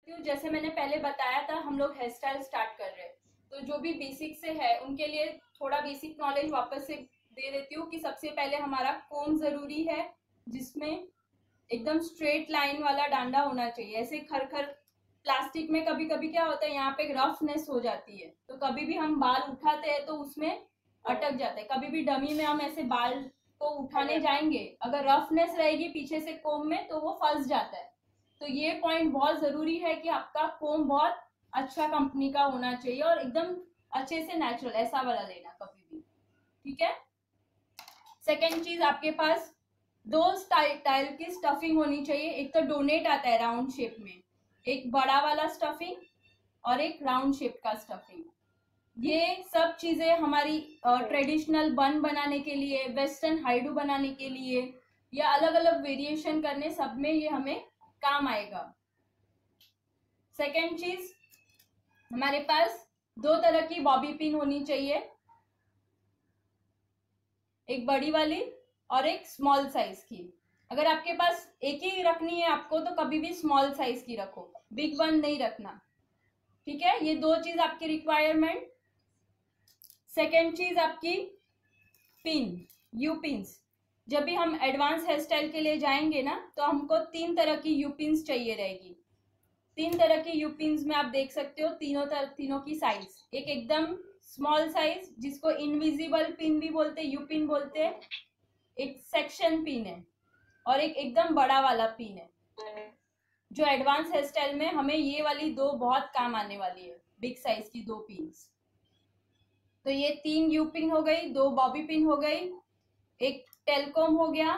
जैसे मैंने पहले बताया था, हम लोग हेयर स्टाइल स्टार्ट कर रहे हैं, तो जो भी बेसिक से है उनके लिए थोड़ा बेसिक नॉलेज वापस से दे देती हूँ कि सबसे पहले हमारा कोम जरूरी है, जिसमें एकदम स्ट्रेट लाइन वाला डांडा होना चाहिए। ऐसे खर प्लास्टिक में कभी कभी क्या होता है, यहाँ पे रफनेस हो जाती है, तो कभी भी हम बाल उठाते हैं तो उसमें अटक जाता है। कभी भी डमी में हम ऐसे बाल को उठाने जाएंगे, अगर रफनेस रहेगी पीछे से कोम में तो वो फंस जाता है। तो ये पॉइंट बहुत जरूरी है कि आपका कोम बहुत अच्छा कंपनी का होना चाहिए और एकदम अच्छे से नेचुरल ऐसा वाला लेना कभी भी, ठीक है। सेकेंड चीज, आपके पास दो स्टाइल की स्टफिंग होनी चाहिए। एक तो डोनेट आता है राउंड शेप में, एक बड़ा वाला स्टफिंग और एक राउंड शेप का स्टफिंग। ये सब चीजें हमारी ट्रेडिशनल बन बनाने के लिए, वेस्टर्न हाइडू बनाने के लिए या अलग अलग वेरिएशन करने, सब में ये हमें काम आएगा। सेकेंड चीज, हमारे पास दो तरह की बॉबी पिन होनी चाहिए, एक बड़ी वाली और एक स्मॉल साइज की। अगर आपके पास एक ही रखनी है आपको तो कभी भी स्मॉल साइज की रखो, बिग वन नहीं रखना, ठीक है। ये दो चीज आपकी रिक्वायरमेंट। सेकेंड चीज आपकी पिन, यू पिन्स। जब भी हम एडवांस हेयर स्टाइल के लिए जाएंगे ना, तो हमको 3 तरह की यू पिन्स चाहिए रहेगी। 3 तरह की यू पिन्स में आप देख सकते हो तीनों की साइज। एक एकदम स्मॉल साइज जिसको इनविजिबल पिन भी बोलते हैं, यू पिन बोलते हैं, एक सेक्शन पिन है, और एक एकदम बड़ा वाला पिन है। जो एडवांस हेयर स्टाइल में हमें ये वाली दो बहुत काम आने वाली है, बिग साइज की 2 पिन्स। तो ये 3 यू पिन हो गई, 2 बॉबी पिन हो गई, एक टेलकॉम हो गया,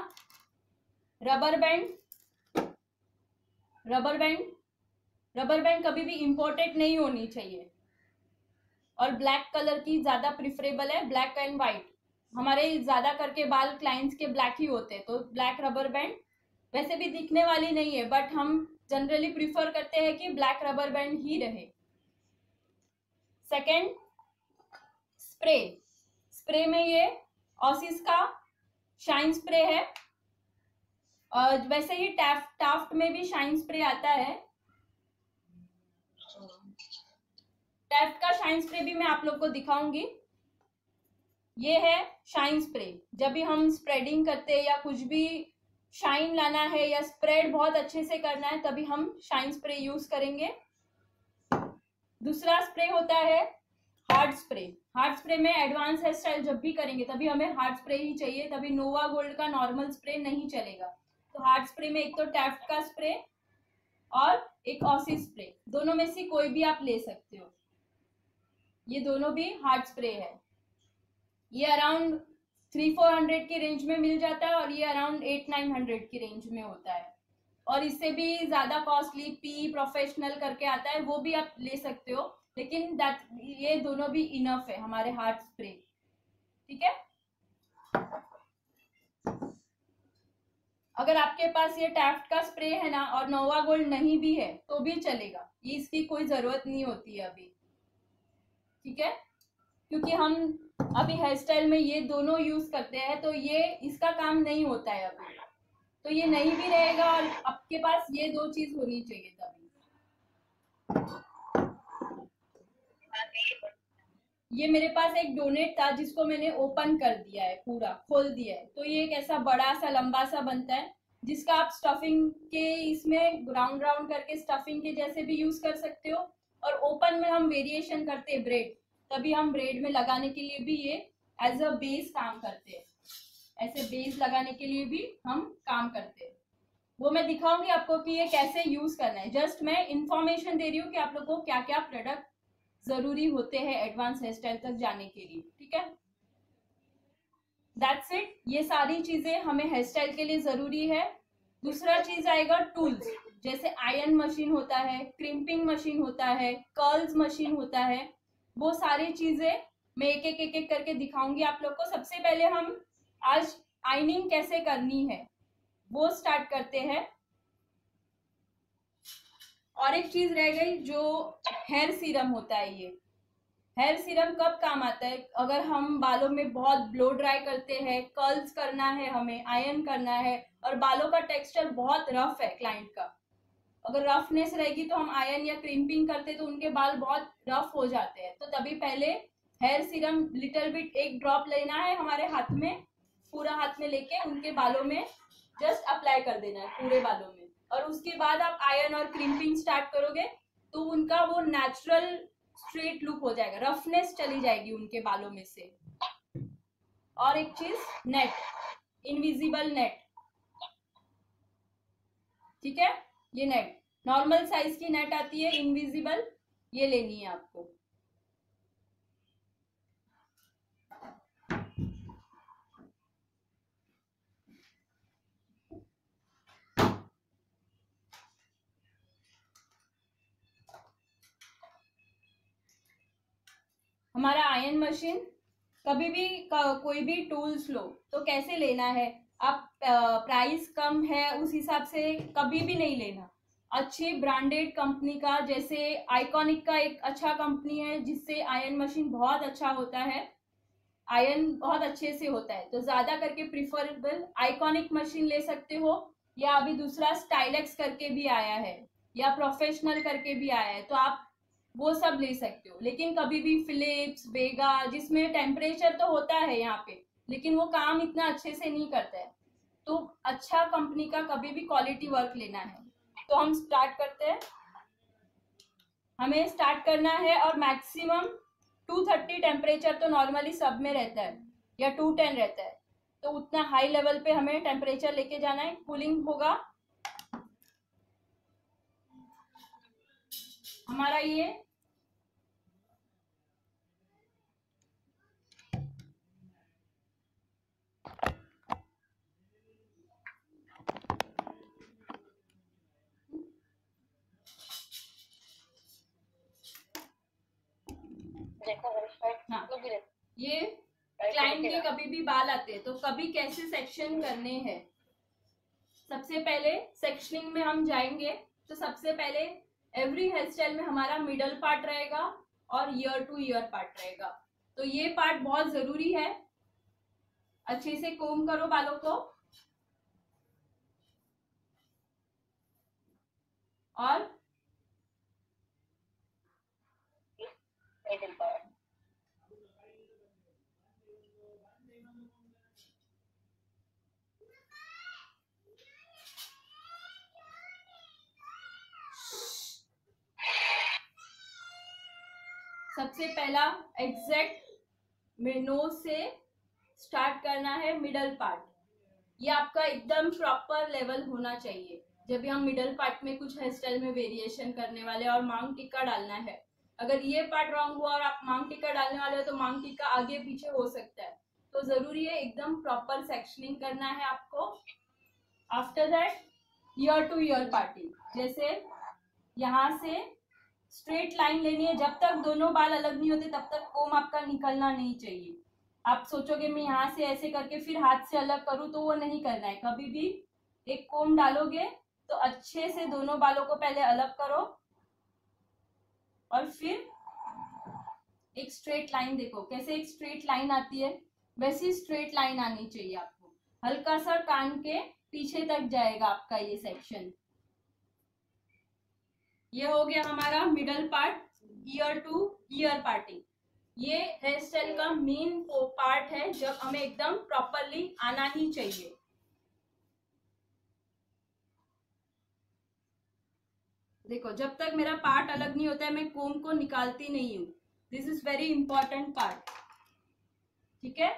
रबर बैंड। रबर बैंड कभी भी इंपोर्टेड नहीं होनी चाहिए, और ब्लैक कलर की ज्यादा प्रिफरेबल है, ब्लैक एंड व्हाइट। हमारे ज्यादा करके बाल क्लाइंट्स के ब्लैक ही होते हैं, तो ब्लैक रबर बैंड वैसे भी दिखने वाली नहीं है, बट हम जनरली प्रिफर करते हैं कि ब्लैक रबर बैंड ही रहे। सेकेंड, स्प्रे में ये ऑसिस का शाइन स्प्रे है, और वैसे ही टाफ्ट में भी शाइन स्प्रे आता है। टाफ्ट का शाइन स्प्रे भी मैं आप लोग को दिखाऊंगी। ये है शाइन स्प्रे। जब भी हम स्प्रेडिंग करते हैं या कुछ भी शाइन लाना है या स्प्रेड बहुत अच्छे से करना है, तभी हम शाइन स्प्रे यूज करेंगे। दूसरा स्प्रे होता है हार्ड स्प्रे। हार्ड स्प्रे में एडवांस हेयर स्टाइल जब भी करेंगे तभी हमें हार्ड स्प्रे ही चाहिए, तभी नोवा गोल्ड का नॉर्मल स्प्रे नहीं चलेगा। तो हार्ड स्प्रे में एक तो टैफ्ट का स्प्रे और एक ऑसिस स्प्रे, दोनों में से कोई भी आप ले सकते हो। ये दोनों भी हार्ड स्प्रे है। ये अराउंड 300-400 की रेंज में मिल जाता है, और ये अराउंड 800-900 की रेंज में होता है। और इससे भी ज्यादा कॉस्टली पी प्रोफेशनल करके आता है, वो भी आप ले सकते हो, लेकिन ये दोनों भी इनफ है हमारे हार्ड स्प्रे, ठीक है। अगर आपके पास ये टैफ्ट का स्प्रे है ना और नोवा गोल्ड नहीं भी है तो भी चलेगा, ये इसकी कोई जरूरत नहीं होती है अभी, ठीक है। क्योंकि हम अभी हेयर स्टाइल में ये दोनों यूज करते हैं, तो ये इसका काम नहीं होता है अभी, तो ये नहीं भी रहेगा, और आपके पास ये दो चीज होनी चाहिए तभी। ये मेरे पास एक डोनेट था जिसको मैंने ओपन कर दिया है, पूरा खोल दिया है, तो ये एक ऐसा बड़ा सा लंबा सा बनता है, जिसका आप स्टफिंग के इसमें राउंड राउंड करके स्टफिंग के जैसे भी यूज कर सकते हो। और ओपन में हम वेरिएशन करते हैं ब्रेड, तभी हम ब्रेड में लगाने के लिए भी ये एज अ बेस काम करते हैं, ऐसे बेस लगाने के लिए भी हम काम करते हैं। वो मैं दिखाऊंगी आपको कि ये कैसे यूज करना है। जस्ट मैं इंफॉर्मेशन दे रही हूँ कि आप लोग को क्या क्या प्रोडक्ट जरूरी होते हैं एडवांस हेयर स्टाइल तक जाने के लिए, ठीक है। दैट्स इट, ये सारी चीजें हमें हेयर स्टाइल के लिए जरूरी है। दूसरा चीज आएगा टूल्स, जैसे आयरन मशीन होता है, क्रिम्पिंग मशीन होता है, कर्ल्स मशीन होता है, वो सारी चीजें मैं एक एक करके दिखाऊंगी आप लोग को। सबसे पहले हम आज आयनिंग कैसे करनी है वो स्टार्ट करते हैं। और एक चीज रह गई, जो हेयर सीरम होता है। ये हेयर सीरम कब काम आता है, अगर हम बालों में बहुत ब्लो ड्राई करते हैं, कर्ल्स करना है, हमें आयरन करना है, और बालों का टेक्सचर बहुत रफ है क्लाइंट का, अगर रफनेस रहेगी तो हम आयन या क्रिम्पिंग करते तो उनके बाल बहुत रफ हो जाते हैं। तो तभी पहले हेयर सीरम लिटिल बिट एक ड्रॉप लेना है हमारे हाथ में, पूरा हाथ में लेके उनके बालों में जस्ट अप्लाई कर देना है पूरे बालों में, और उसके बाद आप आयन और क्रिम्पिंग स्टार्ट करोगे तो उनका वो नेचुरल स्ट्रेट लुक हो जाएगा, रफनेस चली जाएगी उनके बालों में से। और एक चीज, नेट, इनविजिबल नेट, ठीक है, ये नेट नॉर्मल साइज की नेट आती है, इनविजिबल, ये लेनी है आपको। हमारा आयन मशीन, कभी भी कोई भी टूल्स लो तो कैसे लेना है, आप प्राइस कम है उस हिसाब से कभी भी नहीं लेना। अच्छी ब्रांडेड कंपनी का, जैसे आइकॉनिक का एक अच्छा कंपनी है जिससे आयन मशीन बहुत अच्छा होता है, आयन बहुत अच्छे से होता है, तो ज्यादा करके प्रिफरेबल आइकॉनिक मशीन ले सकते हो, या अभी दूसरा स्टाइलेक्स करके भी आया है या प्रोफेशनल करके भी आया है, तो आप वो सब ले सकते हो। लेकिन कभी भी फिलिप्स, वेगा, जिसमें टेम्परेचर तो होता है यहाँ पे लेकिन वो काम इतना अच्छे से नहीं करता है, तो अच्छा कंपनी का कभी भी क्वालिटी वर्क लेना है। तो हम स्टार्ट करते हैं, हमें स्टार्ट करना है, और मैक्सिमम 230 टेम्परेचर तो नॉर्मली सब में रहता है, या 210 रहता है, तो उतना हाई लेवल पे हमें टेम्परेचर लेके जाना है। कूलिंग होगा हमारा ये हाँ, ये क्लाइंट के कभी भी बाल आते हैं तो कभी कैसे सेक्शन करने हैं। सबसे पहले सेक्शनिंग में हम जाएंगे तो सबसे पहले एवरी हेयर स्टाइल में हमारा मिडल पार्ट रहेगा और ईयर टू ईयर पार्ट रहेगा, तो ये पार्ट बहुत जरूरी है। अच्छे से कोम करो बालों को, और सबसे पहला एग्जैक्ट नोज से स्टार्ट करना है मिडल पार्ट, ये आपका एकदम प्रॉपर लेवल होना चाहिए। जब भी हम मिडल पार्ट में कुछ हेयर स्टाइल में वेरिएशन करने वाले और मांग टिक्का डालना है, अगर ये पार्ट रॉन्ग हुआ और आप मांग टिक्का डालने वाले हो तो मांग टिक्का आगे पीछे हो सकता है, तो जरूरी है एकदम प्रॉपर सेक्शनिंग करना है आपको। After that ear to ear parting, जैसे यहाँ से स्ट्रेट लाइन लेनी है, जब तक दोनों बाल अलग नहीं होते तब तक कोम आपका निकलना नहीं चाहिए। आप सोचोगे मैं यहाँ से ऐसे करके फिर हाथ से अलग करूँ, तो वो नहीं करना है। कभी भी एक कोम डालोगे तो अच्छे से दोनों बालों को पहले अलग करो और फिर एक स्ट्रेट लाइन, देखो कैसे एक स्ट्रेट लाइन आती है, वैसी स्ट्रेट लाइन आनी चाहिए आपको। हल्का सा कान के पीछे तक जाएगा आपका ये सेक्शन। ये हो गया हमारा middle part, ear to ear parting. ये हेयर स्टाइल का मेन पार्ट है जब हमें एकदम प्रॉपरली आना ही चाहिए। देखो जब तक मेरा पार्ट अलग नहीं होता है मैं कोम को निकालती नहीं हूं, this is very important part, ठीक है।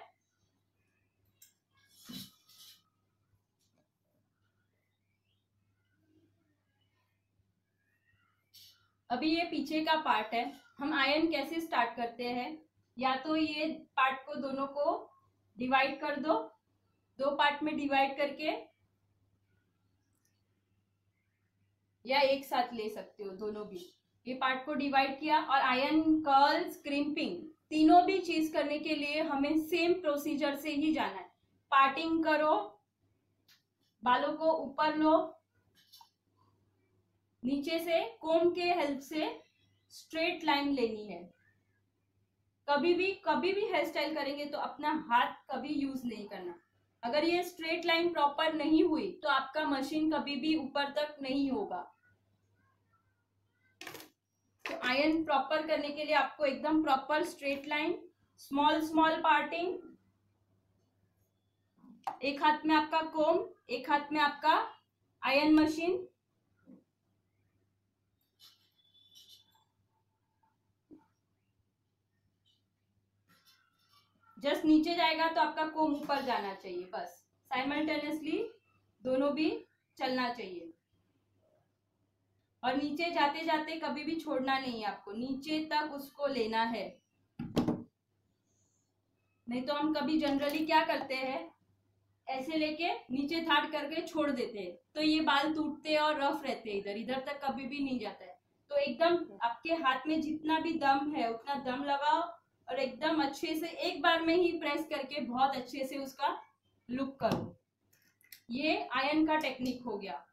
अभी ये पीछे का पार्ट है, हम आयन कैसे स्टार्ट करते हैं, या तो ये पार्ट को दोनों को डिवाइड कर दो, दो पार्ट में डिवाइड करके, या एक साथ ले सकते हो दोनों भी। ये पार्ट को डिवाइड किया और आयन, कर्ल्स, क्रिम्पिंग, तीनों भी चीज करने के लिए हमें सेम प्रोसीजर से ही जाना है। पार्टिंग करो, बालों को ऊपर लो, नीचे से कोम के हेल्प से स्ट्रेट लाइन लेनी है। कभी भी हेयर स्टाइल करेंगे तो अपना हाथ कभी यूज नहीं करना। अगर ये स्ट्रेट लाइन प्रॉपर नहीं हुई तो आपका मशीन कभी भी ऊपर तक नहीं होगा। आयन प्रॉपर करने के लिए आपको एकदम proper straight line, small small parting, एक हाथ में आपका कोम, एक हाथ में आपका आयन मशीन। जस्ट नीचे जाएगा तो आपका कोम ऊपर जाना चाहिए, बस साइमल्टेनियसली दोनों भी चलना चाहिए। और नीचे जाते जाते कभी भी छोड़ना नहीं है आपको, नीचे तक उसको लेना है। नहीं तो हम कभी जनरली क्या करते हैं, ऐसे लेके नीचे थाड़ करके छोड़ देते हैं, तो ये बाल टूटते और रफ रहते हैं, इधर इधर तक कभी भी नहीं जाता है। तो एकदम आपके हाथ में जितना भी दम है उतना दम लगाओ और एकदम अच्छे से एक बार में ही प्रेस करके बहुत अच्छे से उसका लुक करो। ये आयन का टेक्निक हो गया।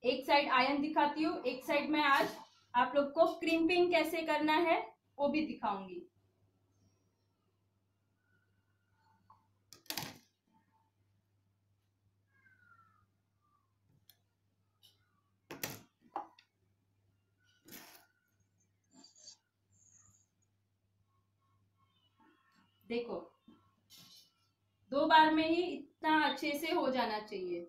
एक साइड आयन दिखाती हूँ, एक साइड में आज आप लोग को क्रिम्पिंग कैसे करना है वो भी दिखाऊंगी। देखो 2 बार में ही इतना अच्छे से हो जाना चाहिए।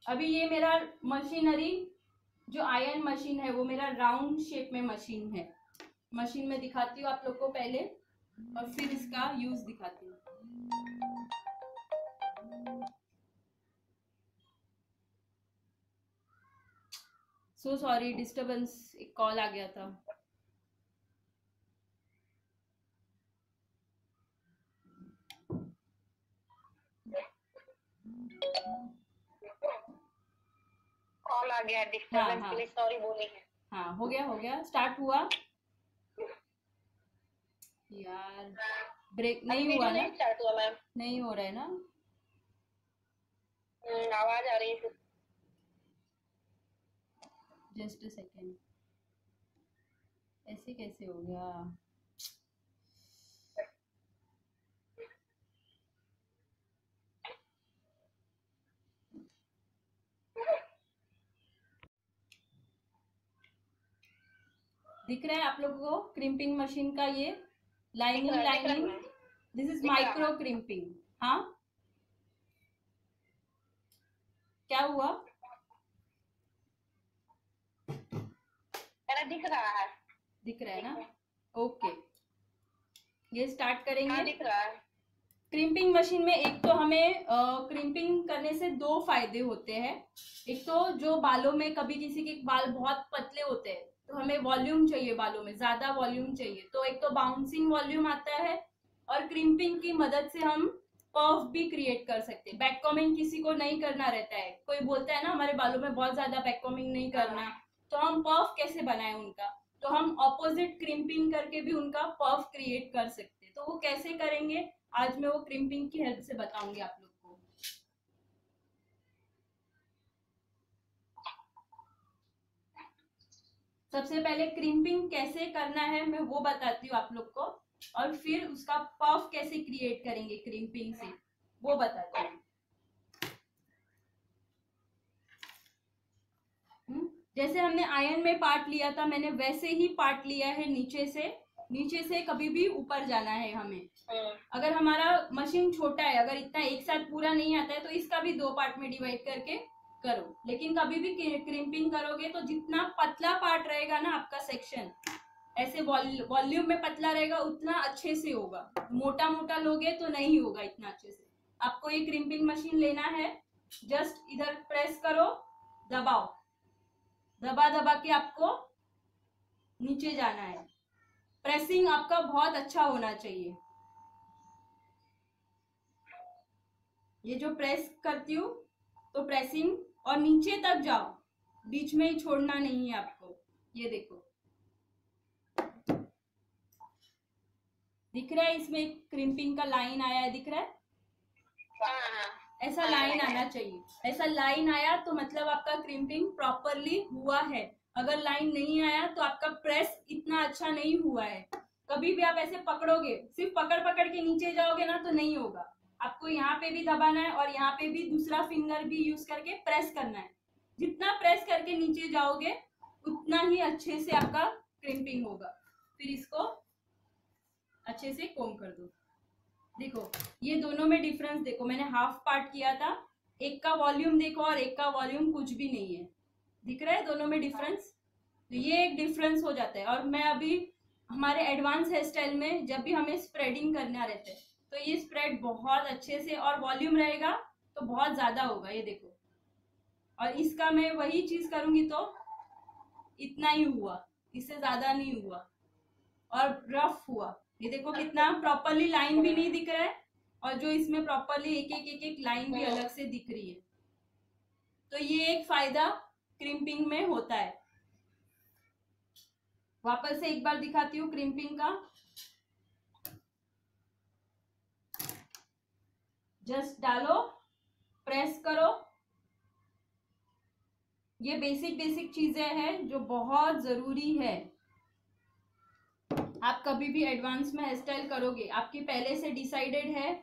अभी ये मेरा मशीनरी जो आयन मशीन है वो मेरा राउंड शेप में मशीन है। मशीन में दिखाती हूँ आप लोग को पहले और फिर इसका यूज दिखाती हूँ। सो सॉरी, डिस्टरबेंस, एक कॉल आ गया था। कॉल आ गया, डिस्टरबेंस के लिए सॉरी बोली है। हाँ हो गया, स्टार्ट हुआ यार, ब्रेक नहीं हुआ ना? स्टार्ट हुआ मैम, नहीं हो रहा है ना? आवाज आ रही है। जस्ट अ सेकेंड, ऐसे कैसे हो गया? दिख रहा है आप लोगों को क्रिम्पिंग मशीन का ये lining? This is micro crimping. हाँ क्या हुआ? दिख रहा है ना? ओके, ये स्टार्ट करेंगे। हाँ, दिख रहा है। क्रिम्पिंग मशीन में एक तो हमें क्रिम्पिंग करने से 2 फायदे होते हैं। एक तो जो बालों में, कभी किसी के बाल बहुत पतले होते हैं तो हमें वॉल्यूम चाहिए, बालों में ज्यादा वॉल्यूम चाहिए, तो एक तो बाउंसिंग वॉल्यूम आता है और क्रिम्पिंग की मदद से हम पफ भी क्रिएट कर सकते हैं। बैक कॉमिंग किसी को नहीं करना रहता है, कोई बोलता है ना हमारे बालों में बहुत ज्यादा बैक कॉमिंग नहीं करना, तो हम पफ कैसे बनाए उनका, तो हम ऑपोजिट क्रिम्पिंग करके भी उनका पफ क्रिएट कर सकते हैं। तो वो कैसे करेंगे आज मैं वो क्रिम्पिंग की हेल्प से बताऊंगी आप लोग को। सबसे पहले क्रिम्पिंग कैसे करना है मैं वो बताती हूँ आप लोग को, और फिर उसका पफ कैसे क्रिएट करेंगे क्रिम्पिंग से वो बताती हूँ। जैसे हमने आयन में पार्ट लिया था, मैंने वैसे ही पार्ट लिया है नीचे से कभी भी ऊपर जाना है हमें। अगर हमारा मशीन छोटा है, अगर इतना एक साथ पूरा नहीं आता है तो इसका भी 2 पार्ट में डिवाइड करके करो। लेकिन कभी भी क्रिम्पिंग करोगे तो जितना पतला पार्ट रहेगा ना आपका सेक्शन, ऐसे वॉल्यूम में पतला रहेगा उतना अच्छे से होगा। मोटा मोटा लोगे तो नहीं होगा इतना अच्छे से। आपको ये क्रिम्पिंग मशीन लेना है, जस्ट इधर प्रेस करो, दबाओ, दबा दबा के आपको नीचे जाना है। प्रेसिंग आपका बहुत अच्छा होना चाहिए। ये जो प्रेस करती हूँ तो प्रेसिंग और नीचे तक जाओ, बीच में ही छोड़ना नहीं है आपको। ये देखो दिख रहा है, इसमें क्रिम्पिंग का लाइन आया है, दिख रहा है? ऐसा लाइन आना चाहिए। ऐसा लाइन आया तो मतलब आपका क्रिम्पिंग प्रॉपरली हुआ है। अगर लाइन नहीं आया तो आपका प्रेस इतना अच्छा नहीं हुआ है। कभी भी आप ऐसे पकड़ोगे, सिर्फ पकड़ पकड़ के नीचे जाओगे ना तो नहीं होगा। आपको यहाँ पे भी दबाना है और यहाँ पे भी दूसरा फिंगर भी यूज करके प्रेस करना है। जितना प्रेस करके नीचे जाओगे उतना ही अच्छे से आपका क्रिम्पिंग होगा। फिर इसको अच्छे से कोम कर दो। देखो ये दोनों में डिफरेंस देखो, मैंने हाफ पार्ट किया था, एक का वॉल्यूम देखो और एक का वॉल्यूम कुछ भी नहीं है। दिख रहा है दोनों में डिफरेंस? तो ये एक डिफरेंस हो जाता है। और मैं अभी हमारे एडवांस हेयर स्टाइल में जब भी हमें स्प्रेडिंग करना रहता है तो ये स्प्रेड बहुत अच्छे से और वॉल्यूम रहेगा तो बहुत ज्यादा होगा। ये देखो, और इसका मैं वही चीज करूंगी तो इतना ही हुआ, इससे ज्यादा नहीं हुआ और रफ हुआ। ये देखो कितना प्रॉपरली लाइन भी नहीं दिख रहा है और जो इसमें प्रॉपरली एक एक लाइन भी अलग से दिख रही है। तो ये एक फायदा क्रिम्पिंग में होता है। वापस से एक बार दिखाती हूँ क्रिम्पिंग का। जस्ट डालो, प्रेस करो। ये बेसिक चीजें हैं जो बहुत जरूरी है। आप कभी भी एडवांस में हेयर स्टाइल करोगे, आपकी पहले से डिसाइडेड है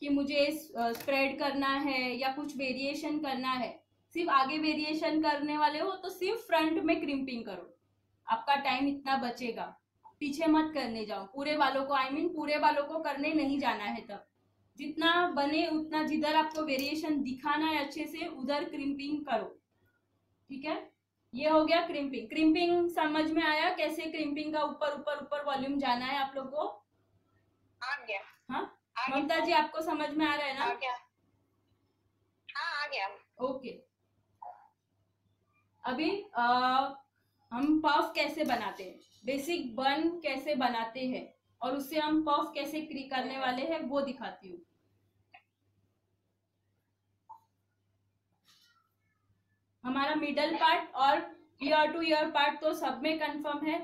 कि मुझे स्प्रेड करना है या कुछ वेरिएशन करना है, सिर्फ आगे वेरिएशन करने वाले हो तो सिर्फ फ्रंट में क्रिम्पिंग करो, आपका टाइम इतना बचेगा। पीछे मत करने जाओ पूरे बालों को, पूरे बालों को करने नहीं जाना है। तब जितना बने उतना, जिधर आपको वेरिएशन दिखाना है अच्छे से उधर क्रिम्पिंग करो। ठीक है, ये हो गया क्रिम्पिंग। क्रिम्पिंग समझ में आया कैसे क्रिम्पिंग का ऊपर ऊपर ऊपर वॉल्यूम जाना है आप लोग को? आ गया। हाँ ममता जी, आपको समझ में आ रहा है ना? आ गया। हाँ आ गया। ओके, अभी हम पफ कैसे बनाते हैं, बेसिक बन कैसे बनाते हैं और उससे हम पफ कैसे करने वाले हैं वो दिखाती हूँ। हमारा मिडल पार्ट और ईयर टू ईयर पार्ट तो सब में कंफर्म है।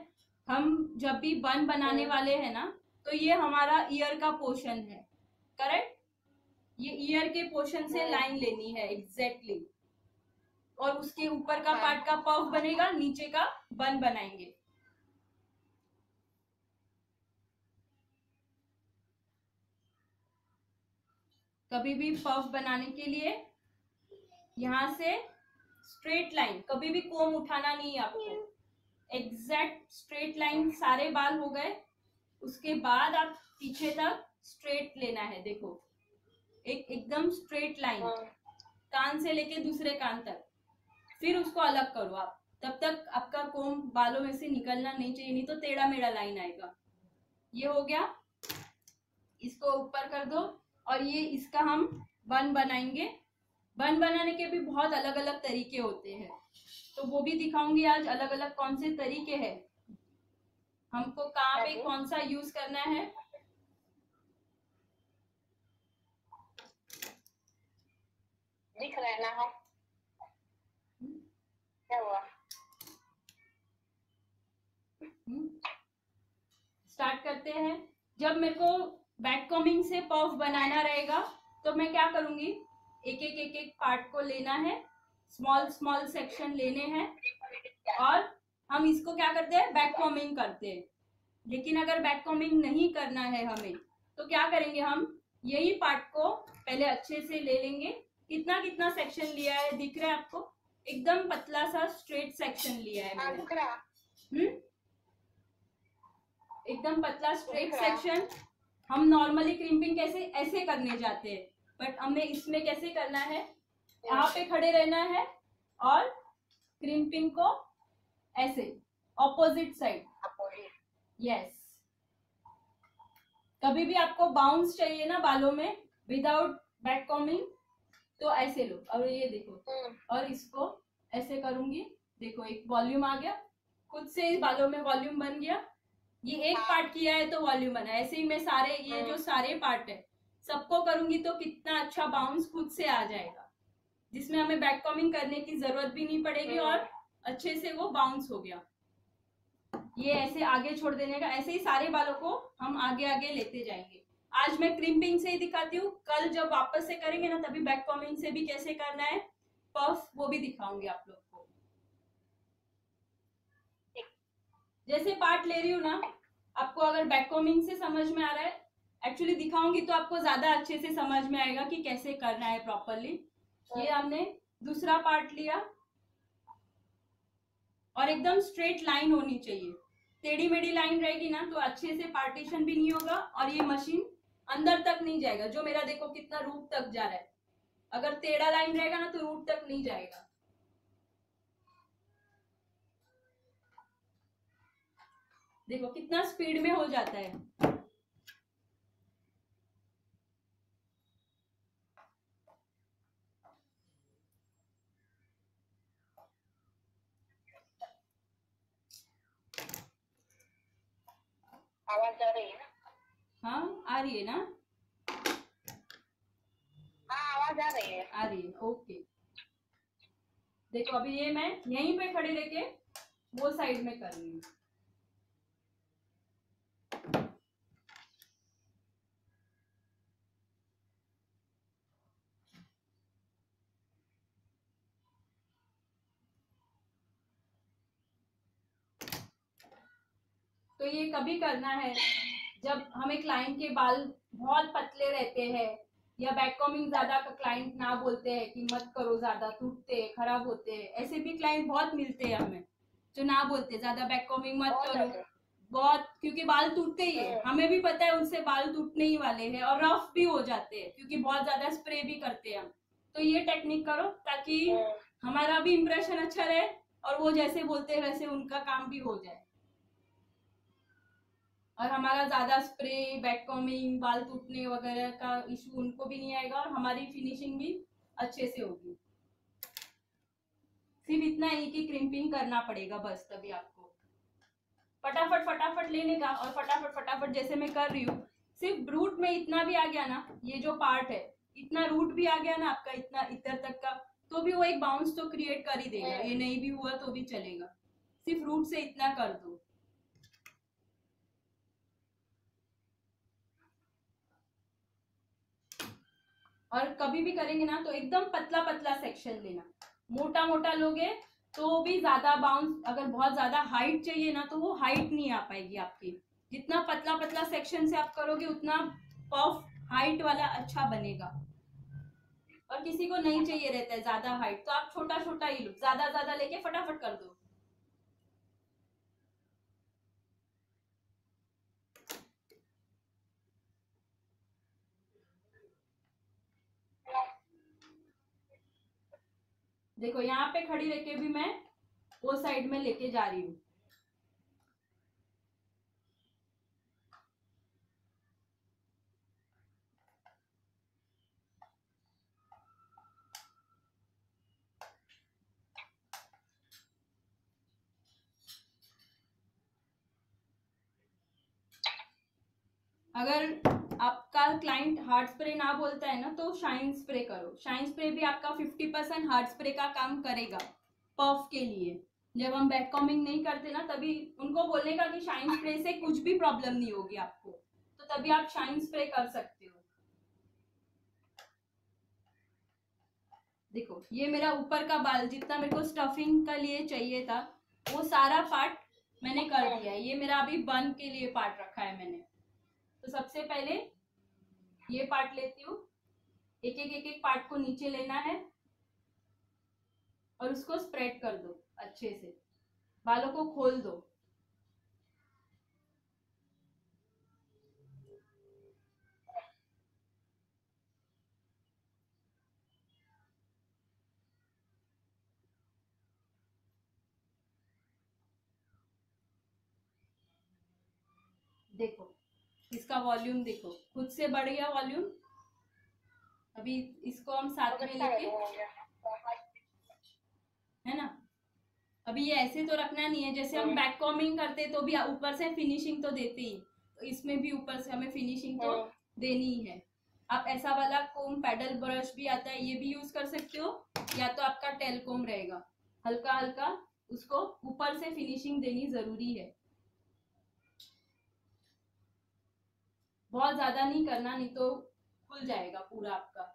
हम जब भी बन बनाने वाले हैं ना तो ये हमारा ईयर का पोर्शन है, करेक्ट? ये ईयर के पोर्शन से लाइन लेनी है एग्जैक्टली, और उसके ऊपर का पार्ट का पफ बनेगा, नीचे का बन बनाएंगे। कभी भी पफ बनाने के लिए यहाँ से स्ट्रेट लाइन, कभी भी कोम उठाना नहीं है आपको, एग्जैक्ट स्ट्रेट लाइन। सारे बाल हो गए, उसके बाद आप पीछे तक स्ट्रेट लेना है। देखो एकदम स्ट्रेट लाइन, कान से लेके दूसरे कान तक, फिर उसको अलग करो आप। तब तक आपका कोम बालों में से निकलना नहीं चाहिए, नहीं तो टेढ़ा मेढ़ा लाइन आएगा। ये हो गया, इसको ऊपर कर दो और ये इसका हम बन बनाएंगे। बन बनाने के भी बहुत अलग अलग तरीके होते हैं, तो वो भी दिखाऊंगी आज, अलग अलग कौन से तरीके हैं, हमको कहाँ पे कौन सा यूज करना है। दिख रहा है ना? हम क्या हुआ? स्टार्ट करते हैं। जब मेरे को बैक कॉमिंग से पफ बनाना रहेगा तो मैं क्या करूंगी, एक पार्ट को लेना है, स्मॉल सेक्शन लेने हैं और हम इसको क्या करते हैं, बैक कॉमिंग करते हैं। लेकिन अगर बैक कॉमिंग नहीं करना है हमें तो क्या करेंगे, हम यही पार्ट को पहले अच्छे से ले लेंगे। कितना कितना सेक्शन लिया है दिख रहा है आपको? एकदम पतला सा स्ट्रेट सेक्शन लिया है मैंने। एकदम पतला स्ट्रेट सेक्शन। हम नॉर्मली क्रिम्पिंग कैसे ऐसे करने जाते हैं, बट हमें इसमें कैसे करना है, यहाँ पे खड़े रहना है और क्रिम्पिंग को ऐसे ऑपोजिट साइड। यस, कभी भी आपको बाउंस चाहिए ना बालों में विदाउट बैक कॉमिंग तो ऐसे लो। और ये देखो, और इसको ऐसे करूंगी, देखो एक वॉल्यूम आ गया, खुद से इस बालों में वॉल्यूम बन गया। ये एक पार्ट किया है तो वॉल्यूम बना। ऐसे ही मैं सारे, ये जो सारे पार्ट है सबको करूंगी तो कितना अच्छा बाउंस खुद से आ जाएगा, जिसमें हमें बैक कॉमिंग करने की जरूरत भी नहीं पड़ेगी और अच्छे से वो बाउंस हो गया। ये ऐसे आगे छोड़ देने का, ऐसे ही सारे बालों को हम आगे आगे लेते जाएंगे। आज मैं क्रिम्पिंग से ही दिखाती हूँ, कल जब वापस से करेंगे ना तभी बैक कॉमिंग से भी कैसे करना है पफ वो भी दिखाऊंगी आप लोग को। जैसे पार्ट ले रही हूँ ना, आपको अगर बैक कॉमिंग से समझ में आ रहा है, एक्चुअली दिखाऊंगी तो आपको ज्यादा अच्छे से समझ में आएगा कि कैसे करना है प्रॉपरली। ये हमने दूसरा पार्ट लिया और एकदम स्ट्रेट लाइन होनी चाहिए। टेढ़ी मेढ़ी लाइन रहेगी ना तो अच्छे से पार्टीशन भी नहीं होगा और ये मशीन अंदर तक नहीं जाएगा। जो मेरा देखो कितना रूट तक जा रहा है, अगर टेढ़ा लाइन रहेगा ना तो रूट तक नहीं जाएगा। देखो कितना स्पीड में हो जाता है। आवाज आ रही है ना? हाँ आ रही है ना? हाँ आवाज आ रही है। आ रही है, ओके। देखो अभी ये मैं यहीं पे खड़े लेके वो साइड में कर रही हूँ। तो ये कभी करना है जब हमें क्लाइंट के बाल बहुत पतले रहते हैं या बैक कॉमिंग ज्यादा क्लाइंट ना बोलते हैं कि मत करो, ज्यादा टूटते हैं, खराब होते हैं। ऐसे भी क्लाइंट बहुत मिलते हैं हमें जो ना बोलते ज्यादा बैक कॉमिंग मत बहुत करो, ज्यादा। बहुत, क्योंकि बाल टूटते ही है। हमें भी पता है उनसे बाल टूटने ही वाले हैं और रफ भी हो जाते हैं क्योंकि बहुत ज्यादा स्प्रे भी करते हैं हम। तो ये टेक्निक करो ताकि हमारा भी इंप्रेशन अच्छा रहे और वो जैसे बोलते हैं वैसे उनका काम भी हो जाए और हमारा ज्यादा स्प्रे, बैक कॉमिंग, बाल टूटने वगैरह का इशू उनको भी नहीं आएगा और हमारी फिनिशिंग भी अच्छे से होगी। सिर्फ इतना ही कि क्रिम्पिंग करना पड़ेगा बस, तभी आपको फटाफट फटाफट लेने का और फटाफट फटाफट जैसे मैं कर रही हूँ। सिर्फ रूट में इतना भी आ गया ना, ये जो पार्ट है इतना रूट भी आ गया ना आपका, इतना इधर तक का, तो भी वो एक बाउंस तो क्रिएट कर ही देगा। ये नहीं भी हुआ तो भी चलेगा, सिर्फ रूट से इतना कर दो। और कभी भी करेंगे ना तो एकदम पतला पतला सेक्शन लेना। मोटा मोटा लोगे तो भी ज्यादा बाउंस, अगर बहुत ज्यादा हाइट चाहिए ना तो वो हाइट नहीं आ पाएगी आपकी। जितना पतला पतला सेक्शन से आप करोगे उतना पफ हाइट वाला अच्छा बनेगा। और किसी को नहीं चाहिए रहता है ज्यादा हाइट तो आप छोटा छोटा ही लो, ज्यादा ज्यादा लेके फटाफट कर दो। देखो यहाँ पे खड़ी रह के भी मैं वो साइड में लेके जा रही हूँ। अगर आपका क्लाइंट हार्ड स्प्रे ना बोलता है ना तो शाइन स्प्रे करो। शाइन स्प्रे भी आपका 50% हार्ड स्प्रे का काम करेगा पफ के लिए। जब हम बैक कॉमिंग नहीं करते ना तभी उनको बोलने का कि शाइन स्प्रे से कुछ भी प्रॉब्लम नहीं होगी आपको, तो तभी आप शाइन स्प्रे कर सकते हो। देखो ये मेरा ऊपर का बाल जितना मेरे को स्टफिंग का लिए चाहिए था वो सारा पार्ट मैंने कर दिया है। ये मेरा अभी बन के लिए पार्ट रखा है मैंने। तो सबसे पहले ये पार्ट लेती हूँ, एक एक पार्ट को नीचे लेना है और उसको स्प्रेड कर दो अच्छे से, बालों को खोल दो। देखो इसका वॉल्यूम देखो, खुद से बढ़ गया वॉल्यूम। अभी इसको हम साथ में लेके, है ना। अभी ये ऐसे तो रखना नहीं है, जैसे हम बैक कॉमिंग करते तो भी ऊपर से फिनिशिंग तो देते ही, तो इसमें भी ऊपर से हमें फिनिशिंग तो देनी ही है। आप ऐसा वाला कोम पैडल ब्रश भी आता है, ये भी यूज कर सकते हो, या तो आपका टेल कोम रहेगा। हल्का हल्का उसको ऊपर से फिनिशिंग देनी जरूरी है, बहुत ज्यादा नहीं करना, नहीं तो खुल जाएगा पूरा आपका।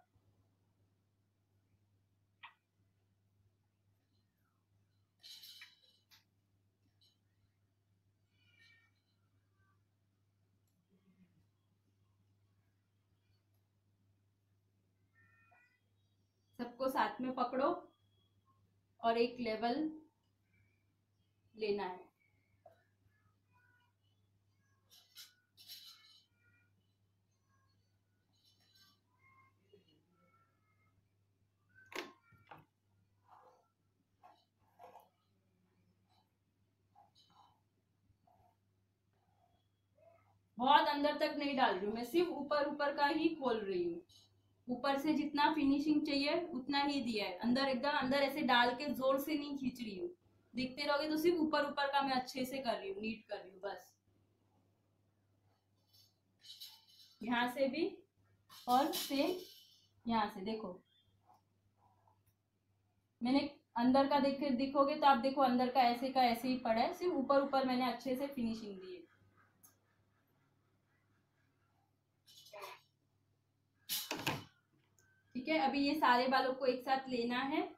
सबको साथ में पकड़ो और एक लेवल लेना है। बहुत अंदर तक नहीं डाल रही हूँ मैं, सिर्फ ऊपर ऊपर का ही खोल रही हूँ। ऊपर से जितना फिनिशिंग चाहिए उतना ही दिया है, अंदर एकदम अंदर ऐसे डाल के जोर से नहीं खींच रही हूँ। देखते रहोगे तो सिर्फ ऊपर ऊपर का मैं अच्छे से कर रही हूँ, नीट कर रही हूँ बस। यहाँ से भी और सेम यहाँ से देखो, मैंने अंदर का देखोगे तो आप देखो अंदर का ऐसे ही पड़ा है, सिर्फ ऊपर ऊपर मैंने अच्छे से फिनिशिंग दी है। ठीक है, अभी ये सारे बालों को एक साथ लेना है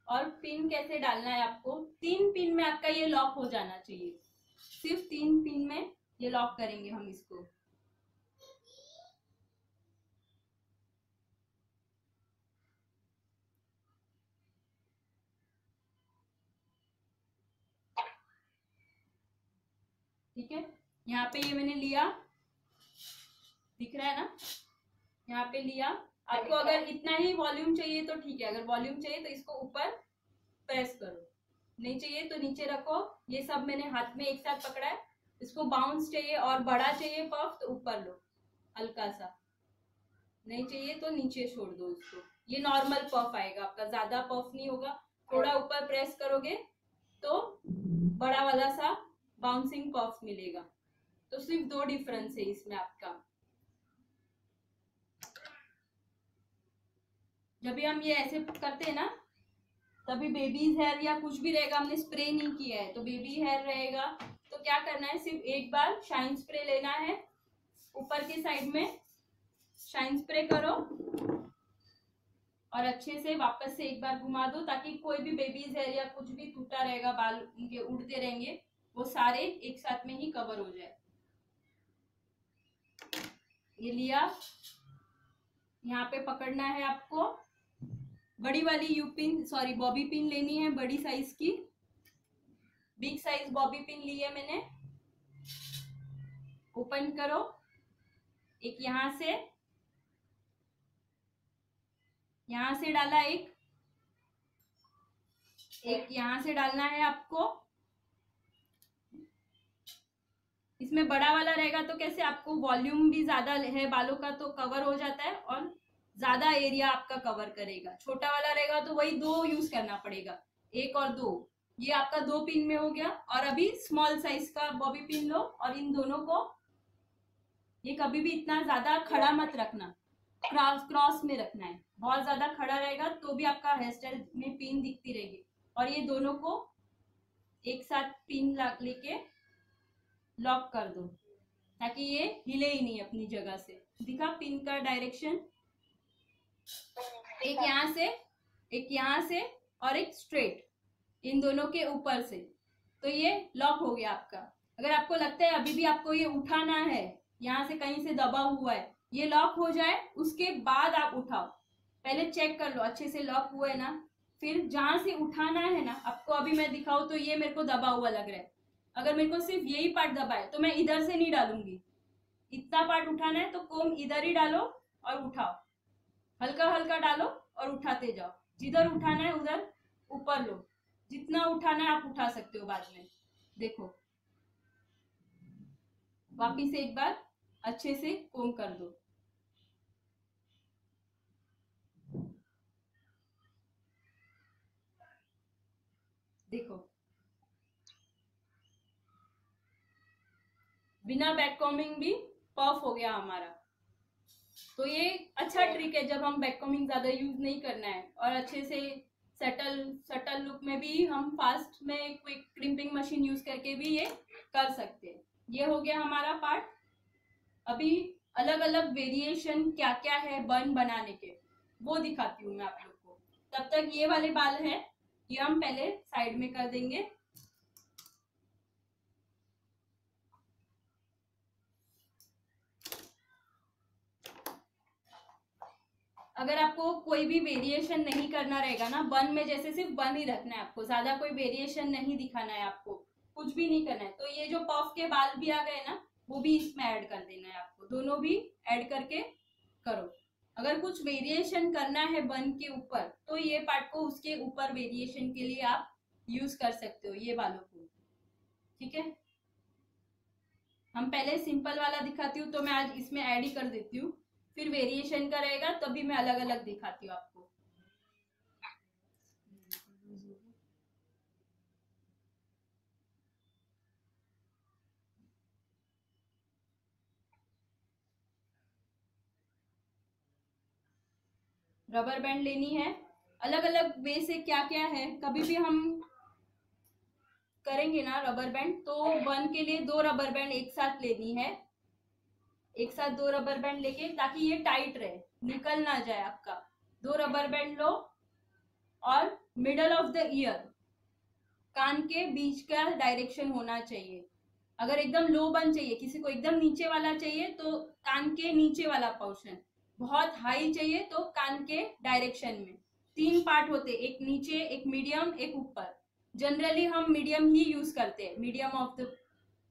और पिन कैसे डालना है आपको, 3 पिन में आपका ये लॉक हो जाना चाहिए। सिर्फ 3 पिन में ये लॉक करेंगे हम इसको। ठीक है, यहाँ पे ये मैंने लिया, दिख रहा है ना, यहाँ पे लिया। आपको अगर इतना ही वॉल्यूम चाहिए तो ठीक है, अगर वॉल्यूम चाहिए तो इसको ऊपर प्रेस करो, नहीं चाहिए तो नीचे रखो। ये सब मैंने हाथ में एक साथ पकड़ा है। इसको बाउंस चाहिए और बड़ा चाहिए पफ तो ऊपर लो हल्का सा, नहीं चाहिए तो नीचे छोड़ दो उसको। ये नॉर्मल पफ आएगा आपका, ज्यादा पफ नहीं होगा। थोड़ा ऊपर प्रेस करोगे तो बड़ा वाला सा बाउंसिंग पफ मिलेगा। तो सिर्फ 2 डिफरेंस है इसमें आपका। जब भी हम ये ऐसे करते हैं ना, तभी बेबीज हेयर या कुछ भी रहेगा, हमने स्प्रे नहीं किया है तो बेबी हेयर रहेगा, तो क्या करना है, सिर्फ एक बार शाइन स्प्रे लेना है, ऊपर की साइड में शाइन स्प्रे करो और अच्छे से वापस से एक बार घुमा दो, ताकि कोई भी बेबीज हेयर या कुछ भी टूटा रहेगा, बाल उनके उड़ते रहेंगे, वो सारे एक साथ में ही कवर हो जाए। ये लिया, यहाँ पे पकड़ना है आपको। बड़ी वाली बॉबी पिन लेनी है, बड़ी साइज की, बिग साइज बॉबी पिन ली है मैंने। ओपन करो, एक यहाँ से डाला, एक यहाँ से डालना है आपको। इसमें बड़ा वाला रहेगा तो कैसे आपको वॉल्यूम भी ज्यादा है बालों का, तो कवर हो जाता है और ज्यादा एरिया आपका कवर करेगा। छोटा वाला रहेगा तो वही 2 यूज करना पड़ेगा, 1 और 2। ये आपका 2 पिन में हो गया। और अभी स्मॉल साइज का बॉबी पिन लो और इन दोनों को, ये कभी भी इतना ज्यादा खड़ा मत रखना, क्रॉस में रखना है। बहुत ज्यादा खड़ा रहेगा तो भी आपका हेयर स्टाइल में पिन दिखती रहेगी। और ये दोनों को एक साथ पिन लेके लॉक कर दो, ताकि ये हिले ही नहीं अपनी जगह से। दिखा पिन का डायरेक्शन, एक यहाँ से और एक स्ट्रेट, इन दोनों के ऊपर से। तो ये लॉक हो गया आपका। अगर आपको लगता है अभी भी आपको ये उठाना है, यहाँ से कहीं से दबा हुआ है, ये लॉक हो जाए उसके बाद आप उठाओ। पहले चेक कर लो अच्छे से लॉक हुआ है ना, फिर जहां से उठाना है ना आपको, अभी मैं दिखाऊं तो ये मेरे को दबा हुआ लग रहा है। अगर मेरे को सिर्फ यही पार्ट दबा है तो मैं इधर से नहीं डालूंगी, इतना पार्ट उठाना है तो कोम इधर ही डालो और उठाओ, हल्का हल्का डालो और उठाते जाओ। जिधर उठाना है उधर ऊपर लो, जितना उठाना है आप उठा सकते हो बाद में। देखो वापिस एक बार अच्छे से कोम कर दो। देखो बिना बैक कॉमिंग भी पफ हो गया हमारा। तो ये अच्छा ट्रिक है जब हम बैक कॉमिंग ज्यादा यूज नहीं करना है, और अच्छे से सटल लुक में भी हम फास्ट में क्विक क्रिम्पिंग मशीन यूज करके भी ये कर सकते हैं। ये हो गया हमारा पार्ट। अभी अलग अलग वेरिएशन क्या क्या है बन बनाने के, वो दिखाती हूँ मैं आप लोग को। तब तक ये वाले बाल है, ये हम पहले साइड में कर देंगे। अगर आपको कोई भी वेरिएशन नहीं करना रहेगा ना, बन में जैसे सिर्फ बन ही रखना है आपको, ज्यादा कोई वेरिएशन नहीं दिखाना है आपको, कुछ भी नहीं करना है, तो ये जो पफ के बाल भी आ गए ना, वो भी इसमें ऐड कर देना है आपको, दोनों भी ऐड करके करो। अगर कुछ वेरिएशन करना है बन के ऊपर, तो ये पार्ट को उसके ऊपर वेरिएशन के लिए आप यूज कर सकते हो, ये बालों को। ठीक है, हम पहले सिंपल वाला दिखाती हूँ, तो मैं आज इसमें ऐड ही कर देती हूँ, फिर वेरिएशन का रहेगा तभी मैं अलग अलग दिखाती हूँ आपको। रबर बैंड लेनी है, अलग अलग वे से क्या क्या है, कभी भी हम करेंगे ना रबर बैंड, तो बन के लिए 2 रबर बैंड एक साथ लेनी है, एक साथ 2 रबर बैंड लेके, ताकि ये टाइट रहे, निकल ना जाए आपका। 2 रबर बैंड लो और मिडल ऑफ द ईयर, कान के बीच का डायरेक्शन होना चाहिए। अगर एकदम लो बन चाहिए, किसी को एकदम नीचे वाला चाहिए, तो कान के नीचे वाला पोर्शन, बहुत हाई चाहिए तो कान के डायरेक्शन में। 3 पार्ट होते, एक नीचे, एक मीडियम, एक ऊपर। जनरली हम मीडियम ही यूज करते हैं, मीडियम ऑफ द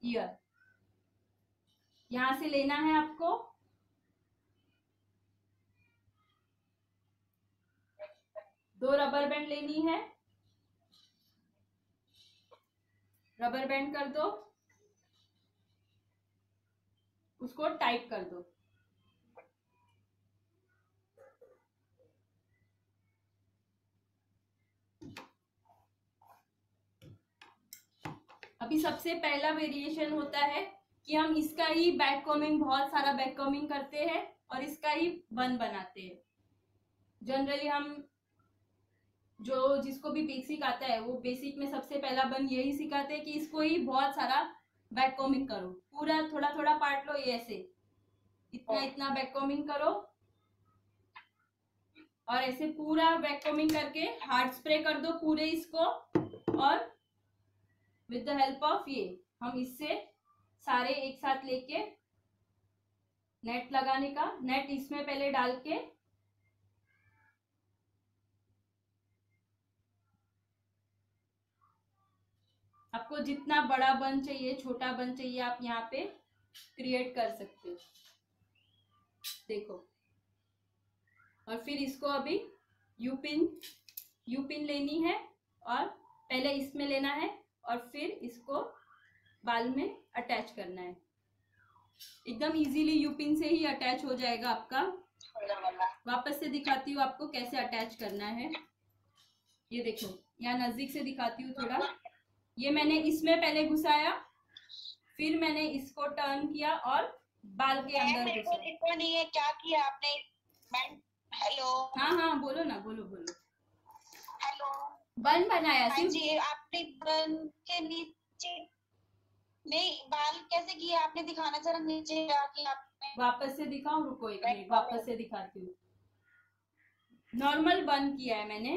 ईयर। यहां से लेना है आपको, दो रबर बैंड लेनी है, रबर बैंड कर दो, उसको टाइट कर दो। अभी सबसे पहला वेरिएशन होता है कि हम इसका ही बैक कॉमिंग, बहुत सारा बैक कॉमिंग करते हैं और इसका ही बन बनाते हैं। जनरली हम जो जिसको भी बेसिक आता है, वो बेसिक में सबसे पहला बन यही सिखाते हैं कि इसको ही बहुत सारा बैक कॉमिंग करो, पूरा थोड़ा थोड़ा पार्ट लो, ये ऐसे इतना इतना बैक कॉमिंग करो, और ऐसे पूरा बैक कॉमिंग करके हार्ड स्प्रे कर दो पूरे इसको, और विद द हेल्प ऑफ ये हम इससे सारे एक साथ लेके नेट लगाने का, नेट इसमें पहले डाल के आपको जितना बड़ा बन चाहिए, छोटा बन चाहिए, आप यहाँ पे क्रिएट कर सकते हो। देखो, और फिर इसको अभी यूपिन लेनी है, और पहले इसमें लेना है और फिर इसको बाल में अटैच करना है। एकदम इजीली यूपिन से ही अटैच हो जाएगा आपका। वापस से दिखाती हूँ आपको कैसे अटैच करना है। ये देखो, यहाँ नजदीक से दिखाती हूँ थोड़ा। ये मैंने इसमें पहले घुसाया, फिर मैंने इसको टर्न किया और बाल के अंदर घुसाया। नहीं है, क्या किया आपने? हेलो, हाँ हाँ बोलो ना, बोलो बोलो। हेलो, बन बनाया सिर्फ जी, आपने बन के नीचे नहीं, बाल कैसे किया आपने? दिखाना जरा, नीचे क्या किया आपने? वापस से दिखाऊं, रुको एक मिनट, वापस से दिखाती हूँ। नॉर्मल बन किया है मैंने,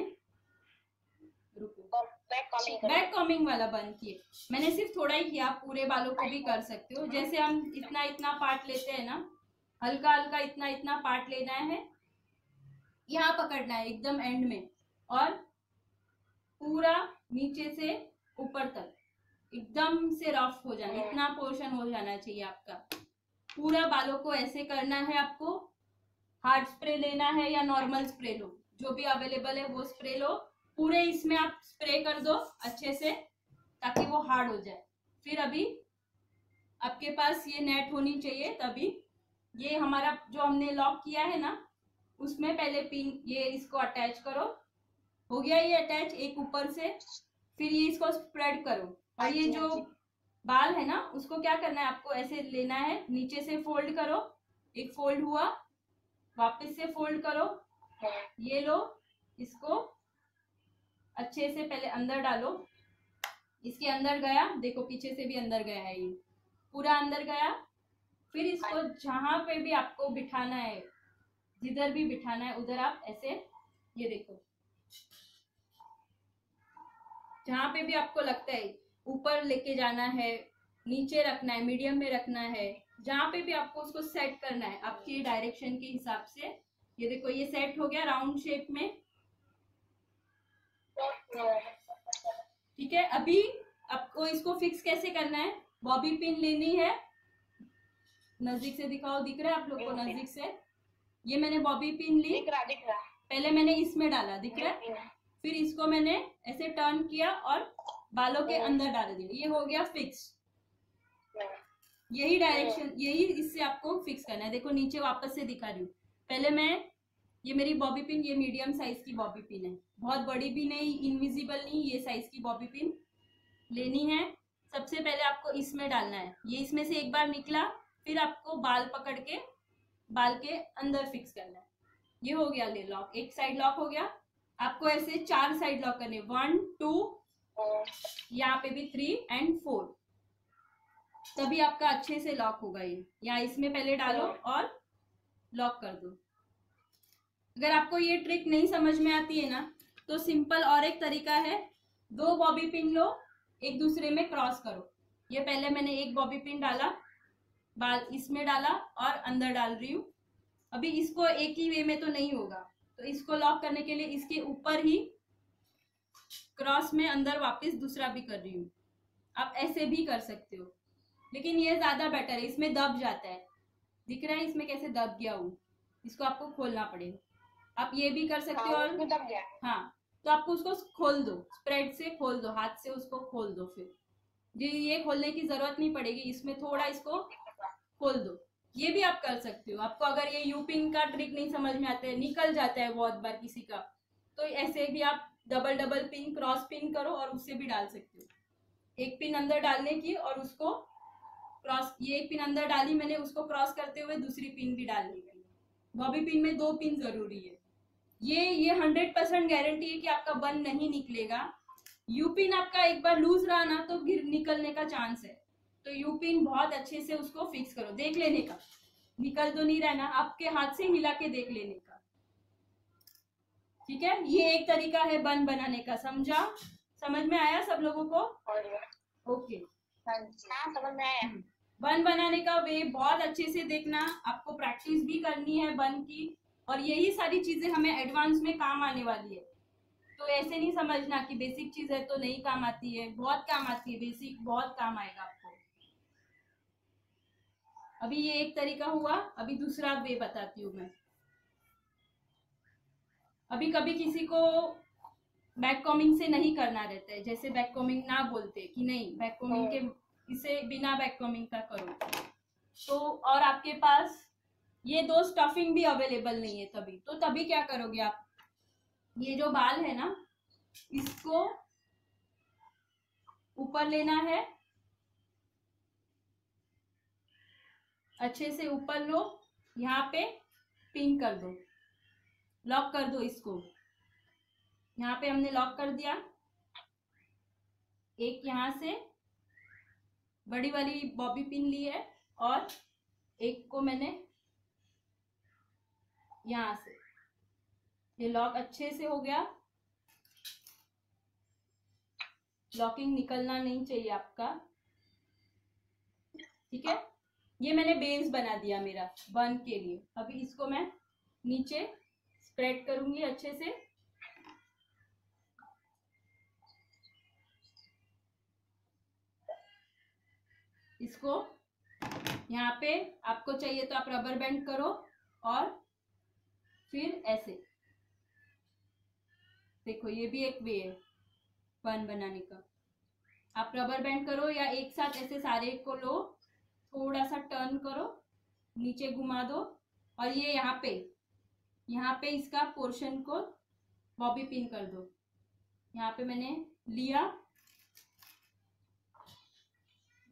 रुको, बैक कॉमिंग वाला बन किए मैंने, सिर्फ थोड़ा ही किया, आप पूरे बालों को भी कर सकते हो। जैसे हम इतना इतना पार्ट लेते हैं ना, हल्का हल्का इतना इतना पार्ट लेना है, यहाँ पकड़ना है एकदम एंड में, और पूरा नीचे से ऊपर तक एकदम से रफ हो जाना, इतना पोर्शन हो जाना चाहिए आपका। पूरा बालों को ऐसे करना है आपको। हार्ड स्प्रे लेना है या नॉर्मल स्प्रे लो, जो भी अवेलेबल है वो स्प्रे लो, पूरे इसमें आप स्प्रे कर दो अच्छे से, ताकि वो हार्ड हो जाए। फिर अभी आपके पास ये नेट होनी चाहिए, तभी ये हमारा जो हमने लॉक किया है ना, उसमें पहले पिन, ये इसको अटैच करो। हो गया ये अटैच एक ऊपर से, फिर ये इसको स्प्रेड करो, और ये जो बाल है ना, उसको क्या करना है आपको, ऐसे लेना है, नीचे से फोल्ड करो, एक फोल्ड हुआ, वापस से फोल्ड करो, ये लो, इसको अच्छे से पहले अंदर डालो, इसके अंदर गया, देखो पीछे से भी अंदर गया है, ये पूरा अंदर गया। फिर इसको जहां पे भी आपको बिठाना है, जिधर भी बिठाना है उधर आप ऐसे, ये देखो, जहां पे भी आपको लगता है ऊपर लेके जाना है, नीचे रखना है, मीडियम में रखना है, जहां पे भी आपको उसको सेट करना है आपके डायरेक्शन के हिसाब से, ये देखो ये सेट हो गया राउंड शेप में। ठीक है, अभी आपको इसको फिक्स कैसे करना है, बॉबी पिन लेनी है, नजदीक से दिखाओ, दिख रहा है आप लोग को नजदीक से, ये मैंने बॉबी पिन ली, दिख रहा। पहले मैंने इसमें डाला, दिख रहा है, फिर इसको मैंने ऐसे टर्न किया और बालों के अंदर डाल दिया, ये हो गया फिक्स। यही डायरेक्शन, यही इससे आपको फिक्स करना है। देखो नीचे वापस से दिखा रही हूँ, पहले मैं, ये मेरी बॉबी पिन, ये मीडियम साइज की बॉबी पिन है, बहुत बड़ी भी नहीं, इनविजिबल नहीं, ये साइज की बॉबी पिन लेनी है। सबसे पहले आपको इसमें डालना है, ये इसमें से एक बार निकला, फिर आपको बाल पकड़ के बाल के अंदर फिक्स करना है। ये हो गया, ले लॉक, एक साइड लॉक हो गया। आपको ऐसे 4 साइड लॉक करने, 1 2, यहाँ पे भी 3 और 4, तभी आपका अच्छे से लॉक होगा। ये या इसमें पहले डालो और लॉक कर दो। अगर आपको ये ट्रिक नहीं समझ में आती है ना, तो सिंपल और एक तरीका है, 2 बॉबी पिन लो, एक दूसरे में क्रॉस करो। ये पहले मैंने एक बॉबी पिन डाला, बाल इसमें डाला और अंदर डाल रही हूँ। अभी इसको एक ही वे में तो नहीं होगा, तो इसको लॉक करने के लिए इसके ऊपर ही क्रॉस में अंदर वापस दूसरा भी कर रही हूँ। आप ऐसे भी कर सकते हो, लेकिन ये ज्यादा बेटर है, इसमें दब जाता है, दिख रहा है इसमें कैसे दब गया हूँ, इसको आपको खोलना पड़ेगा। आप ये भी कर सकते हो, और दब गया। हाँ, तो आपको उसको खोल दो, स्प्रेड से खोल दो, हाथ से उसको खोल दो, फिर ये खोलने की जरूरत नहीं पड़ेगी, इसमें थोड़ा इसको खोल दो। ये भी आप कर सकते हो। आपको अगर ये यू पिन का ट्रिक नहीं समझ में आता है, निकल जाता है बहुत बार किसी का, तो ऐसे भी आप डबल पिन, क्रॉस पिन करो और उससे भी डाल सकते हो। एक पिन अंदर डालने की और उसको क्रॉस, ये एक पिन अंदर डाली मैंने, उसको क्रॉस करते हुए दूसरी पिन भी डालनी है। बॉबी पिन में 2 पिन जरूरी है। ये 100% गारंटी है कि आपका बन नहीं निकलेगा। यू पिन आपका एक बार लूज रहा ना, तो गिर निकलने का चांस है, तो यू पिन बहुत अच्छे से उसको फिक्स करो, देख लेने का, निकल तो नहीं रहना, आपके हाथ से हिला के देख लेने का। ठीक है, ये एक तरीका है बन बनाने का, समझा, समझ में आया सब लोगों को? ओके, हाँ समझ में आया। बन बनाने का वे बहुत अच्छे से देखना, आपको प्रैक्टिस भी करनी है बन की, और यही सारी चीजें हमें एडवांस में काम आने वाली है। तो ऐसे नहीं समझना कि बेसिक चीज है तो नहीं काम आती है, बहुत काम आती है, बेसिक बहुत काम आएगा आपको। अभी ये एक तरीका हुआ, अभी दूसरा वे बताती हूँ मैं। अभी कभी किसी को बैक कॉमिंग से नहीं करना रहता है, जैसे बैक कॉमिंग ना बोलते कि नहीं बैक कॉमिंग के, इसे बिना बैक कॉमिंग का करो, तो और आपके पास ये 2 स्टफिंग भी अवेलेबल नहीं है, तभी क्या करोगे आप, ये जो बाल है ना, इसको ऊपर लेना है, अच्छे से ऊपर लो, यहाँ पे पिन कर दो, लॉक कर दो इसको, यहाँ पे हमने लॉक कर दिया। एक यहाँ से बड़ी वाली बॉबी पिन ली है और एक को मैंने यहाँ से, ये लॉक अच्छे से हो गया, लॉकिंग निकलना नहीं चाहिए आपका। ठीक है, ये मैंने बेस बना दिया मेरा बन के लिए। अभी इसको मैं नीचे स्प्रेड करूंगी अच्छे से, इसको यहाँ पे आपको चाहिए तो आप रबर बैंड करो, और फिर ऐसे देखो, ये भी एक वे है बन बनाने का। आप रबर बैंड करो या एक साथ ऐसे सारे को लो, थोड़ा सा टर्न करो, नीचे घुमा दो, और ये यहाँ पे इसका पोर्शन को बॉबी पिन कर दो। यहाँ पे मैंने लिया,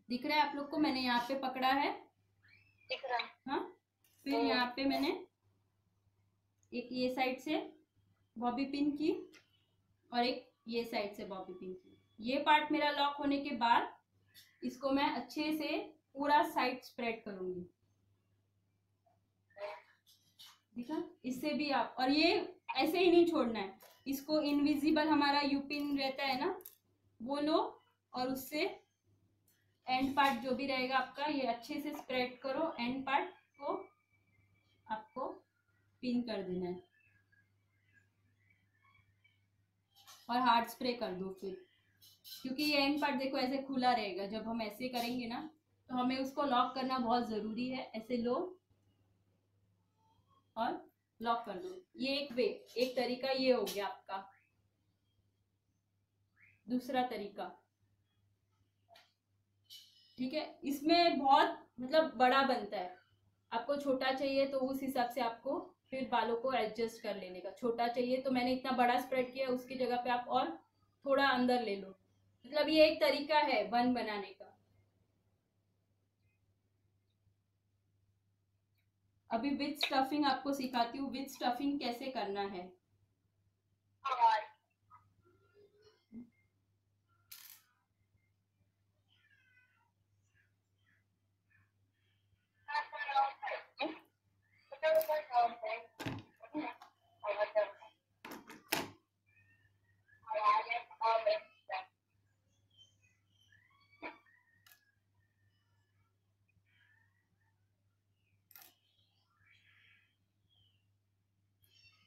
दिख रहा है आप लोग को, मैंने यहाँ पे पकड़ा है, दिख रहा है। हाँ, फिर यहाँ पे मैंने एक ये साइड से बॉबी पिन की और एक ये साइड से बॉबी पिन की। ये पार्ट मेरा लॉक होने के बाद इसको मैं अच्छे से पूरा साइड स्प्रेड करूंगी, देखा, इससे भी आप, और ये ऐसे ही नहीं छोड़ना है इसको, इनविजिबल हमारा यू पिन रहता है ना, वो लो और उससे एंड पार्ट जो भी रहेगा आपका, ये अच्छे से स्प्रेड करो, एंड पार्ट को आपको पिन कर देना है और हार्ड स्प्रे कर दो फिर, क्योंकि ये एंड पार्ट देखो ऐसे खुला रहेगा। जब हम ऐसे करेंगे ना तो हमें उसको लॉक करना बहुत ज़रूरी है। ऐसे लो और लॉक कर दो। ये एक तरीका ये हो गया आपका। दूसरा तरीका, ठीक है, इसमें बहुत मतलब बड़ा बनता है। आपको छोटा चाहिए तो उस हिसाब से आपको फिर बालों को एडजस्ट कर लेने का। छोटा चाहिए तो मैंने इतना बड़ा स्प्रेड किया, उसकी जगह पे आप और थोड़ा अंदर ले लो। मतलब ये एक तरीका है बन बनाने का। अभी विथ स्टफिंग आपको सिखाती हूँ, विथ स्टफिंग कैसे करना है।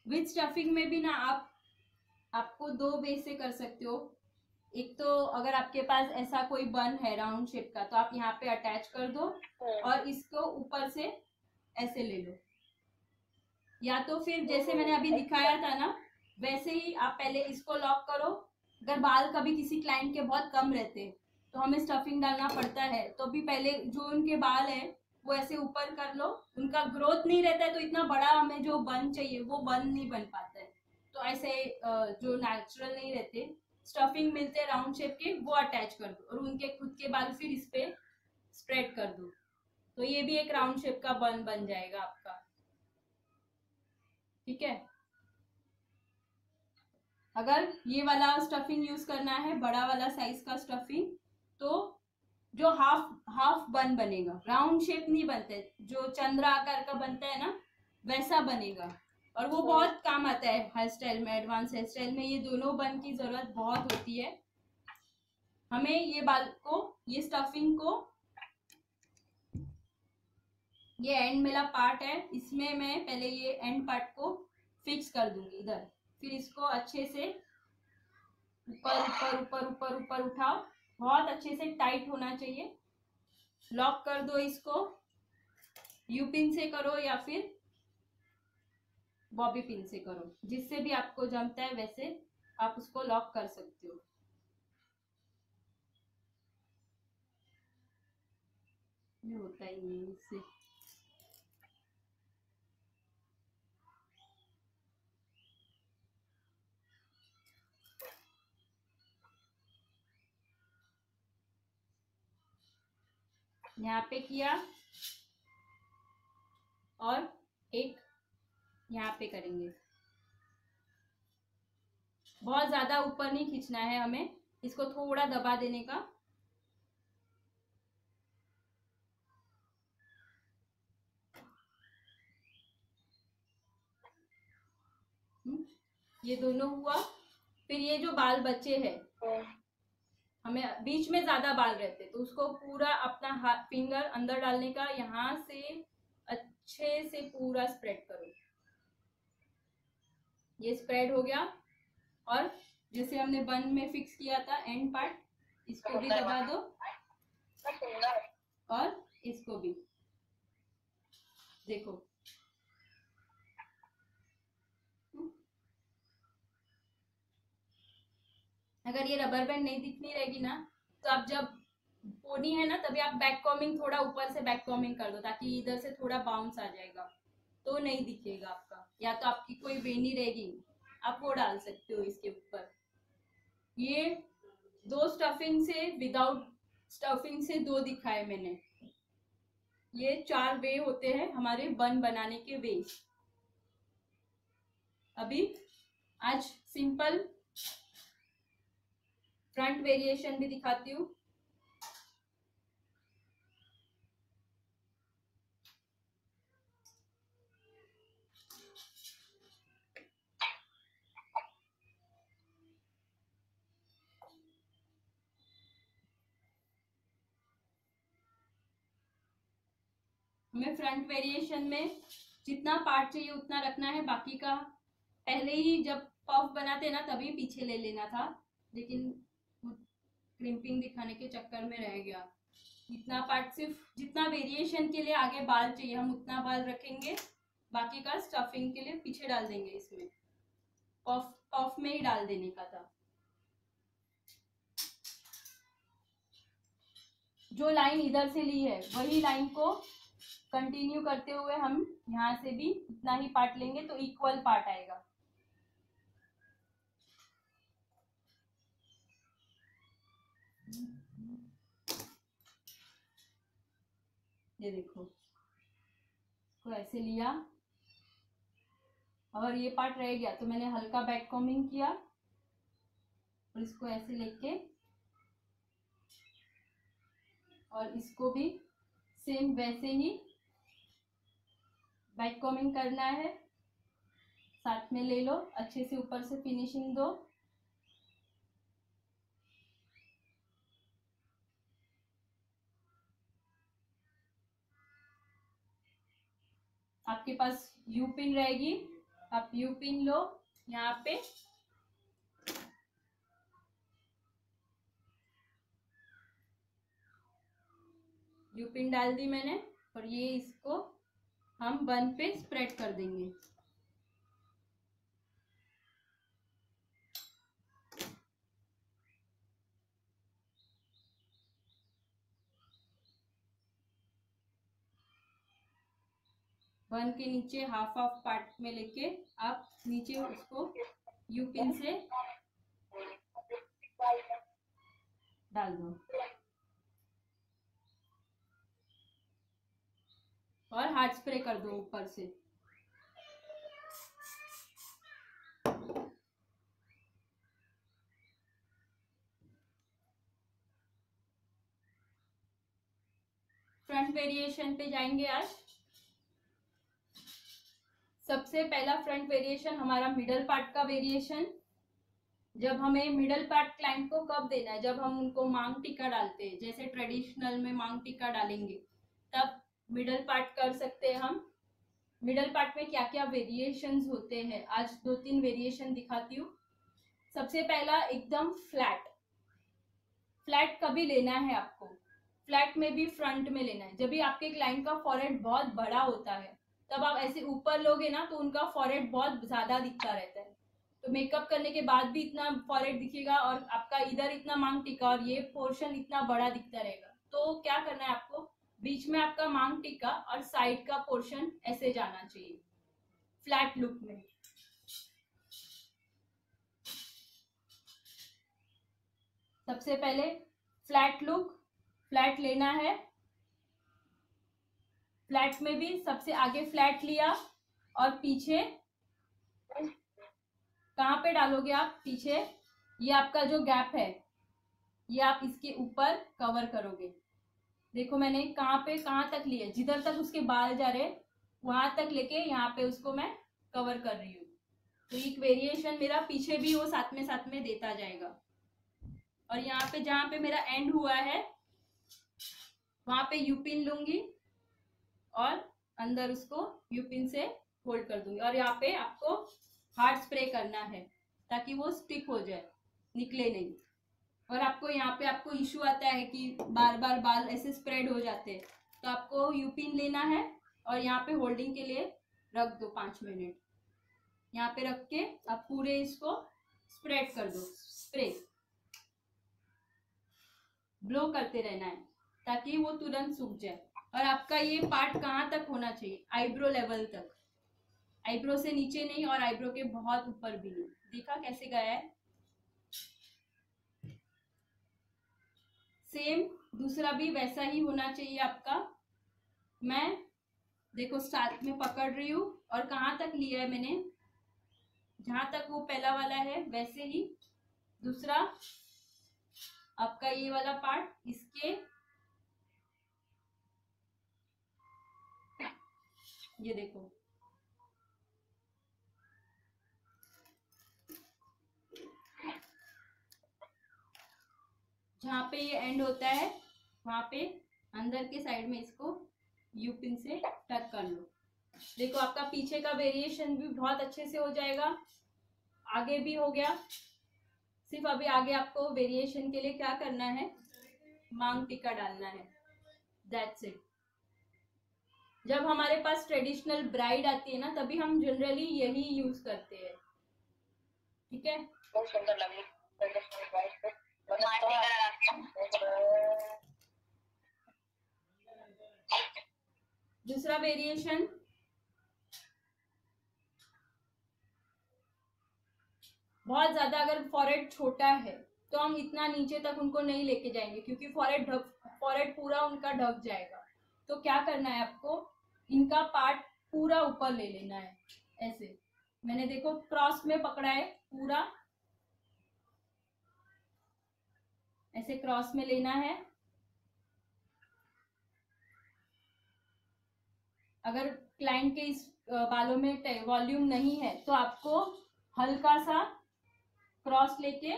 विथ स्टफिंग में भी ना आपको दो वे से कर सकते हो। एक तो अगर आपके पास ऐसा कोई बन है राउंड शेप का तो आप यहाँ पे अटैच कर दो और इसको ऊपर से ऐसे ले लो, या तो फिर जैसे मैंने अभी दिखाया था ना वैसे ही आप पहले इसको लॉक करो। अगर बाल कभी किसी क्लाइंट के बहुत कम रहते तो हमें स्टफिंग डालना पड़ता है, तो भी पहले जो उनके बाल है वो ऐसे ऊपर कर लो। उनका ग्रोथ नहीं रहता है तो इतना बड़ा हमें जो बन चाहिए वो बन नहीं बन पाता है। तो ऐसे जो नेचुरल नहीं रहते स्टफिंग मिलते हैं राउंड शेप के, वो अटैच कर दो और उनके खुद के बाल फिर इस पे स्प्रेड कर दो। तो ये भी एक राउंड शेप का बन बन जाएगा आपका। ठीक है, अगर ये वाला स्टफिंग यूज करना है बड़ा वाला साइज का स्टफिंग तो जो हाफ हाफ बन बनेगा, राउंड शेप नहीं बनते, जो चंद्र आकार का बनता है ना वैसा बनेगा। और वो बहुत काम आता है हेयर स्टाइल में, एडवांस हेयर स्टाइल में ये दोनों बन की जरूरत बहुत होती है हमें। ये बाल को, ये स्टफिंग को, ये एंड मेरा पार्ट है, इसमें मैं पहले ये एंड पार्ट को फिक्स कर दूंगी इधर। फिर इसको अच्छे से ऊपर ऊपर ऊपर ऊपर ऊपर उठाओ, बहुत अच्छे से टाइट होना चाहिए। लॉक कर दो इसको, यू पिन से करो या फिर बॉबी पिन से करो, जिससे भी आपको जमता है वैसे आप उसको लॉक कर सकते हो। ये होता ही नहीं इससे। यहाँ पे किया और एक यहाँ पे करेंगे। बहुत ज्यादा ऊपर नहीं खींचना है हमें, इसको थोड़ा दबा देने का। ये दोनों हुआ। फिर ये जो बाल बचे हैं, हमें बीच में ज्यादा बाल रहते तो उसको पूरा अपना हाथ फिंगर अंदर डालने का, यहाँ से अच्छे से पूरा स्प्रेड करो। ये स्प्रेड हो गया। और जैसे हमने बन में फिक्स किया था एंड पार्ट, इसको भी दबा दो और इसको भी देखो। अगर ये रबर बैंड नहीं दिखनी रहेगी ना तो आप जब पोनी है ना तभी आप बैक कॉमिंग थोड़ा ऊपर से बैक कॉमिंग कर दो, ताकि इधर से थोड़ा बाउंस आ जाएगा तो नहीं दिखेगा आपका। या तो आपकी कोई वेनी रहेगी आप वो डाल सकते हो इसके ऊपर। ये दो स्टफिंग से, विदाउट स्टफिंग से दो दिखाए मैंने। ये 4 वे होते हैं हमारे बन बनाने के वे। अभी आज सिंपल फ्रंट वेरिएशन भी दिखाती हूँ। हमें फ्रंट वेरिएशन में जितना पार्ट चाहिए उतना रखना है, बाकी का पहले ही जब पफ बनाते ना तभी पीछे ले लेना था, लेकिन क्रिम्पिंग दिखाने के चक्कर में रह गया। इतना पार्ट सिर्फ जितना वेरिएशन के लिए आगे बाल चाहिए हम उतना बाल रखेंगे, बाकी का स्टफिंग के लिए पीछे डाल देंगे। इसमें पफ पफ में ही डाल देने का था। जो लाइन इधर से ली है वही लाइन को कंटिन्यू करते हुए हम यहाँ से भी इतना ही पार्ट लेंगे तो इक्वल पार्ट आएगा। ये देखो, तो ऐसे लिया और ये पार्ट रह गया तो मैंने हल्का बैक कॉम्बिंग किया और इसको ऐसे लेके और इसको भी सेम वैसे ही बैक कॉम्बिंग करना है। साथ में ले लो, अच्छे से ऊपर से फिनिशिंग दो। आपके पास यू पिन रहेगी, आप यू पिन लो, यहाँ पे यू पिन डाल दी मैंने और ये इसको हम बन पे स्प्रेड कर देंगे। बन के नीचे हाफ हाफ पार्ट में लेके आप नीचे उसको यू पिन से डाल दो और हार्ड स्प्रे कर दो ऊपर से। फ्रंट वेरिएशन पे जाएंगे आज। सबसे पहला फ्रंट वेरिएशन हमारा मिडल पार्ट का वेरिएशन। जब हमें मिडल पार्ट क्लाइंट को कब देना है, जब हम उनको मांग टिक्का डालते हैं, जैसे ट्रेडिशनल में मांग टिक्का डालेंगे तब मिडल पार्ट कर सकते हैं हम। मिडल पार्ट में क्या क्या वेरिएशंस होते हैं, आज 2-3 वेरिएशन दिखाती हूँ। सबसे पहला एकदम फ्लैट। फ्लैट कभी लेना है आपको, फ्लैट में भी फ्रंट में लेना है। जब भी आपके क्लाइंट का फॉरहेड बहुत बड़ा होता है तब आप ऐसे ऊपर लोगे ना तो उनका फॉरहेड बहुत ज्यादा दिखता रहता है, तो मेकअप करने के बाद भी इतना फॉरहेड दिखेगा और आपका इधर इतना मांग टिक्का और ये पोर्शन इतना बड़ा दिखता रहेगा। तो क्या करना है आपको, बीच में आपका मांग टिक्का और साइड का पोर्शन ऐसे जाना चाहिए फ्लैट लुक में। सबसे पहले फ्लैट लुक, फ्लैट लेना है। फ्लैट में भी सबसे आगे फ्लैट लिया और पीछे कहाँ पे डालोगे आप, पीछे ये आपका जो गैप है ये आप इसके ऊपर कवर करोगे। देखो मैंने कहाँ तक लिया, जिधर तक उसके बाल जा रहे वहां तक लेके यहाँ पे उसको मैं कवर कर रही हूँ। तो एक वेरिएशन मेरा पीछे भी वो साथ में देता जाएगा। और यहाँ पे जहाँ पे मेरा एंड हुआ है वहां पे यू पिन लूंगी और अंदर उसको यू पिन से होल्ड कर दूंगी और यहाँ पे आपको हार्ड स्प्रे करना है ताकि वो स्टिक हो जाए, निकले नहीं। और आपको यहाँ पे आपको इशू आता है कि बार बार बाल ऐसे स्प्रेड हो जाते हैं, तो आपको यू पिन लेना है और यहाँ पे होल्डिंग के लिए रख दो 5 मिनट। यहाँ पे रख के आप पूरे इसको स्प्रेड कर दो, स्प्रे ब्लो करते रहना है ताकि वो तुरंत सूख जाए। और आपका ये पार्ट कहाँ तक होना चाहिए, आईब्रो लेवल तक, आईब्रो से नीचे नहीं और आईब्रो के बहुत ऊपर भी नहीं। देखा कैसे गया है। सेम दूसरा भी वैसा ही होना चाहिए आपका। मैं देखो स्टार्ट में पकड़ रही हूँ और कहाँ तक लिया है मैंने, जहां तक वो पहला वाला है वैसे ही दूसरा आपका ये वाला पार्ट इसके ये देखो जहाँ पे ये एंड होता है वहां पे अंदर के साइड में इसको यू पिन से टक कर लो। देखो आपका पीछे का वेरिएशन भी बहुत अच्छे से हो जाएगा, आगे भी हो गया। सिर्फ अभी आगे आपको वेरिएशन के लिए क्या करना है, मांग टीका डालना है, दैट्स इट। जब हमारे पास ट्रेडिशनल ब्राइड आती है ना, तभी हम जनरली यही यूज करते हैं, ठीक है। बहुत सुंदर लगी ट्रेडिशनल ब्राइड पे। दूसरा वेरिएशन, बहुत ज्यादा अगर फॉरहेड छोटा है तो हम इतना नीचे तक उनको नहीं लेके जाएंगे, क्योंकि फॉरहेड पूरा उनका ढक जाएगा। तो क्या करना है आपको, इनका पार्ट पूरा ऊपर ले लेना है, ऐसे। मैंने देखो क्रॉस में पकड़ा है पूरा, ऐसे क्रॉस में लेना है। अगर क्लाइंट के इस बालों में वॉल्यूम नहीं है तो आपको हल्का सा क्रॉस लेके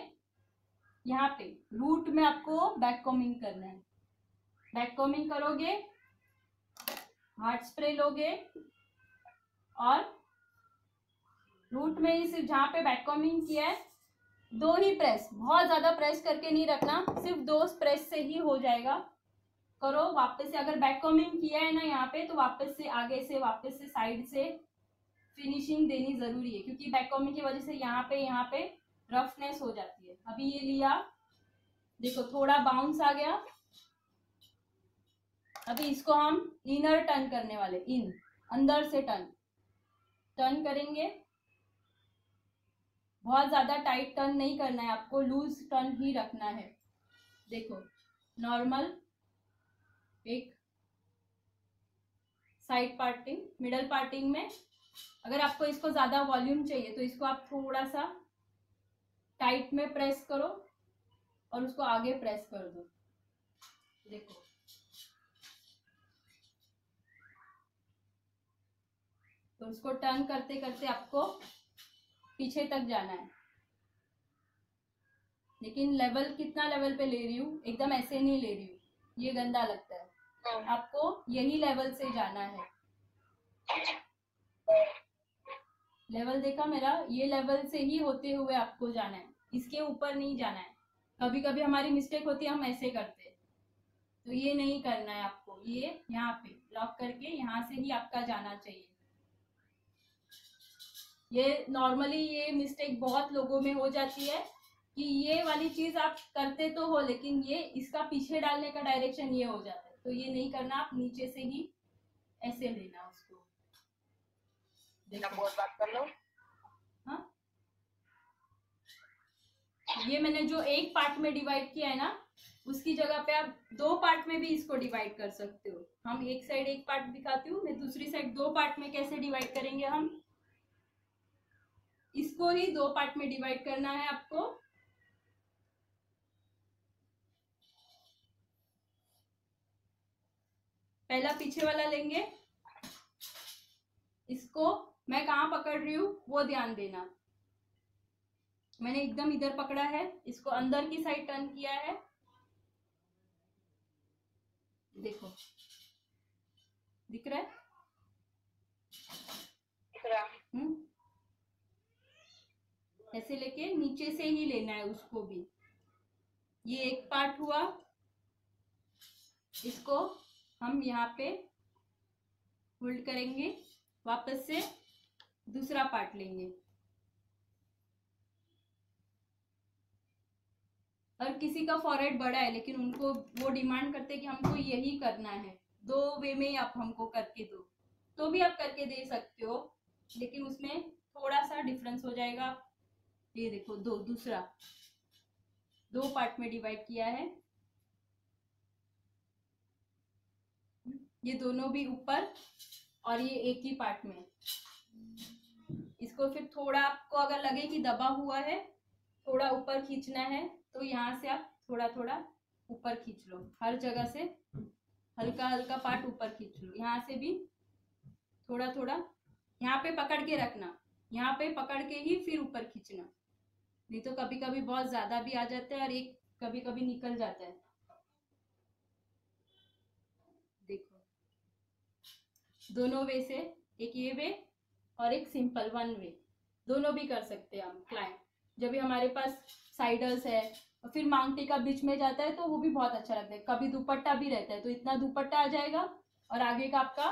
यहाँ पे रूट में आपको बैक कॉमिंग करना है। बैक कॉमिंग करोगे, हार्ड स्प्रे लोगे और रूट में ही सिर्फ जहाँ पे बैक कॉमिंग किया है 2 ही प्रेस, बहुत ज्यादा प्रेस करके नहीं रखना, सिर्फ 2 प्रेस से ही हो जाएगा। करो वापस से, अगर बैक कॉमिंग किया है ना यहाँ पे, तो वापस से आगे से, वापस से साइड से फिनिशिंग देनी जरूरी है, क्योंकि बैक कॉमिंग की वजह से यहाँ पे रफनेस हो जाती है। अभी ये लिया, देखो थोड़ा बाउंस आ गया। अभी इसको हम इनर टर्न करने वाले, इन अंदर से टर्न करेंगे। बहुत ज्यादा टाइट टर्न नहीं करना है आपको, लूज टर्न ही रखना है। देखो नॉर्मल, एक साइड पार्टिंग, मिडल पार्टिंग में। अगर आपको इसको ज्यादा वॉल्यूम चाहिए तो इसको आप थोड़ा सा टाइट में प्रेस करो और उसको आगे प्रेस कर दो। देखो तो उसको टर्न करते करते आपको पीछे तक जाना है, लेकिन लेवल कितना लेवल पे ले रही हूँ, एकदम ऐसे नहीं ले रही हूँ, ये गंदा लगता है। आपको यही लेवल से जाना है। लेवल देखा मेरा, ये लेवल से ही होते हुए आपको जाना है, इसके ऊपर नहीं जाना है। कभी कभी हमारी मिस्टेक होती है, हम ऐसे करते हैं, तो ये नहीं करना है आपको। ये यहाँ पे लॉक करके यहाँ से ही आपका जाना चाहिए। ये नॉर्मली ये मिस्टेक बहुत लोगों में हो जाती है कि ये वाली चीज आप करते तो हो, लेकिन ये इसका पीछे डालने का डायरेक्शन ये हो जाता है, तो ये नहीं करना। आप नीचे से ही ऐसे लेना उसको। बहुत बात कर लो। हाँ, ये मैंने जो एक पार्ट में डिवाइड किया है ना, उसकी जगह पे आप 2 पार्ट में भी इसको डिवाइड कर सकते हो। हम एक साइड एक पार्ट दिखाती हूँ, मैं दूसरी साइड 2 पार्ट में कैसे डिवाइड करेंगे हम। इसको ही 2 पार्ट में डिवाइड करना है आपको। पहला पीछे वाला लेंगे, इसको मैं कहाँ पकड़ रही हूँ वो ध्यान देना। मैंने एकदम इधर पकड़ा है, इसको अंदर की साइड टर्न किया है। देखो दिख रहा है, ऐसे लेके नीचे से ही लेना है उसको भी। ये एक पार्ट हुआ, इसको हम यहाँ पे होल्ड करेंगे, वापस से दूसरा पार्ट लेंगे। और किसी का फॉरहेड बड़ा है लेकिन उनको वो डिमांड करते हैं कि हमको यही करना है, 2 वे में आप हमको करके दो, तो भी आप करके दे सकते हो, लेकिन उसमें थोड़ा सा डिफरेंस हो जाएगा। ये देखो दूसरा 2 पार्ट में डिवाइड किया है, ये दोनों भी ऊपर और ये एक ही पार्ट में। इसको फिर थोड़ा आपको अगर लगे कि दबा हुआ है, थोड़ा ऊपर खींचना है, तो यहाँ से आप थोड़ा थोड़ा ऊपर खींच लो, हर जगह से हल्का हल्का पार्ट ऊपर खींच लो। यहाँ से भी थोड़ा थोड़ा, यहाँ पे पकड़ के रखना, यहाँ पे पकड़ के ही फिर ऊपर खींचना, नहीं तो कभी कभी बहुत ज्यादा भी आ जाता है और एक कभी कभी निकल जाता है। देखो दोनों वे से एक ये वे और एक सिंपल वन वे, दोनों भी कर सकते हैं हम क्लाइंब। जब भी हमारे पास साइडर्स है और फिर मांग टीका बीच में जाता है तो वो भी बहुत अच्छा लगता है। कभी दुपट्टा भी रहता है तो इतना दुपट्टा आ जाएगा और आगे का आपका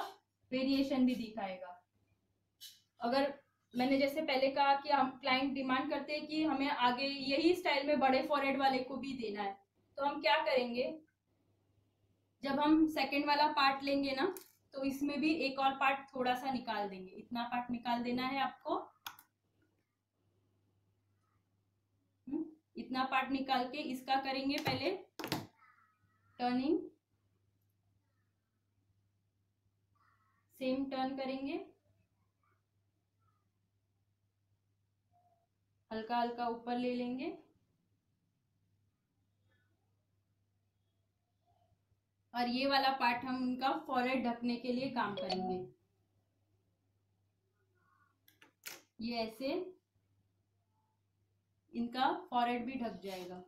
वेरिएशन भी दिखाएगा। अगर मैंने जैसे पहले कहा कि हम क्लाइंट डिमांड करते हैं कि हमें आगे यही स्टाइल में बड़े फॉरहेड वाले को भी देना है, तो हम क्या करेंगे, जब हम सेकंड वाला पार्ट लेंगे ना तो इसमें भी एक और पार्ट थोड़ा सा निकाल देंगे। इतना पार्ट निकाल देना है आपको। इतना पार्ट निकाल के इसका करेंगे पहले टर्निंग, सेम टर्न करेंगे, हल्का हल्का ऊपर ले लेंगे और ये वाला पार्ट हम उनका फॉरहेड ढकने के लिए काम करेंगे। ये ऐसे इनका फॉरहेड भी ढक जाएगा,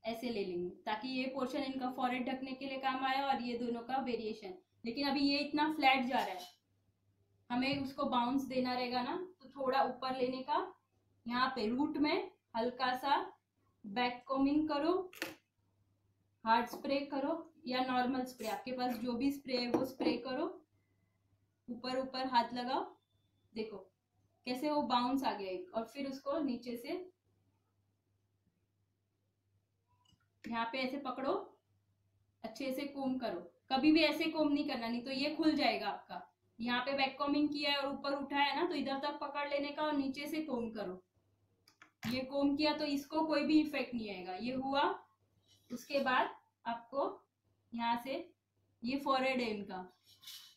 ऐसे ले लेंगे ताकि ये पोर्शन इनका फॉरहेड ढकने के लिए काम आया और ये दोनों का वेरिएशन। लेकिन अभी ये इतना फ्लैट जा रहा है, हमें उसको बाउंस देना रहेगा ना, तो थोड़ा ऊपर लेने का, यहाँ पे रूट में हल्का सा बैक कोमिंग करो, हार्ड स्प्रे करो या नॉर्मल स्प्रे, आपके पास जो भी स्प्रे है वो स्प्रे करो, ऊपर ऊपर हाथ लगाओ, देखो कैसे वो बाउंस आ गया एक, और फिर उसको नीचे से यहाँ पे ऐसे पकड़ो, अच्छे से कोम करो। कभी भी ऐसे कोम नहीं करना, नहीं तो ये खुल जाएगा आपका। यहाँ पे बैक कोमिंग किया है और ऊपर उठाया ना, तो इधर तक पकड़ लेने का और नीचे से कोम करो। ये कोम किया तो इसको कोई भी इफेक्ट नहीं आएगा। ये हुआ, उसके बाद आपको यहाँ से ये फॉरहेड है इनका,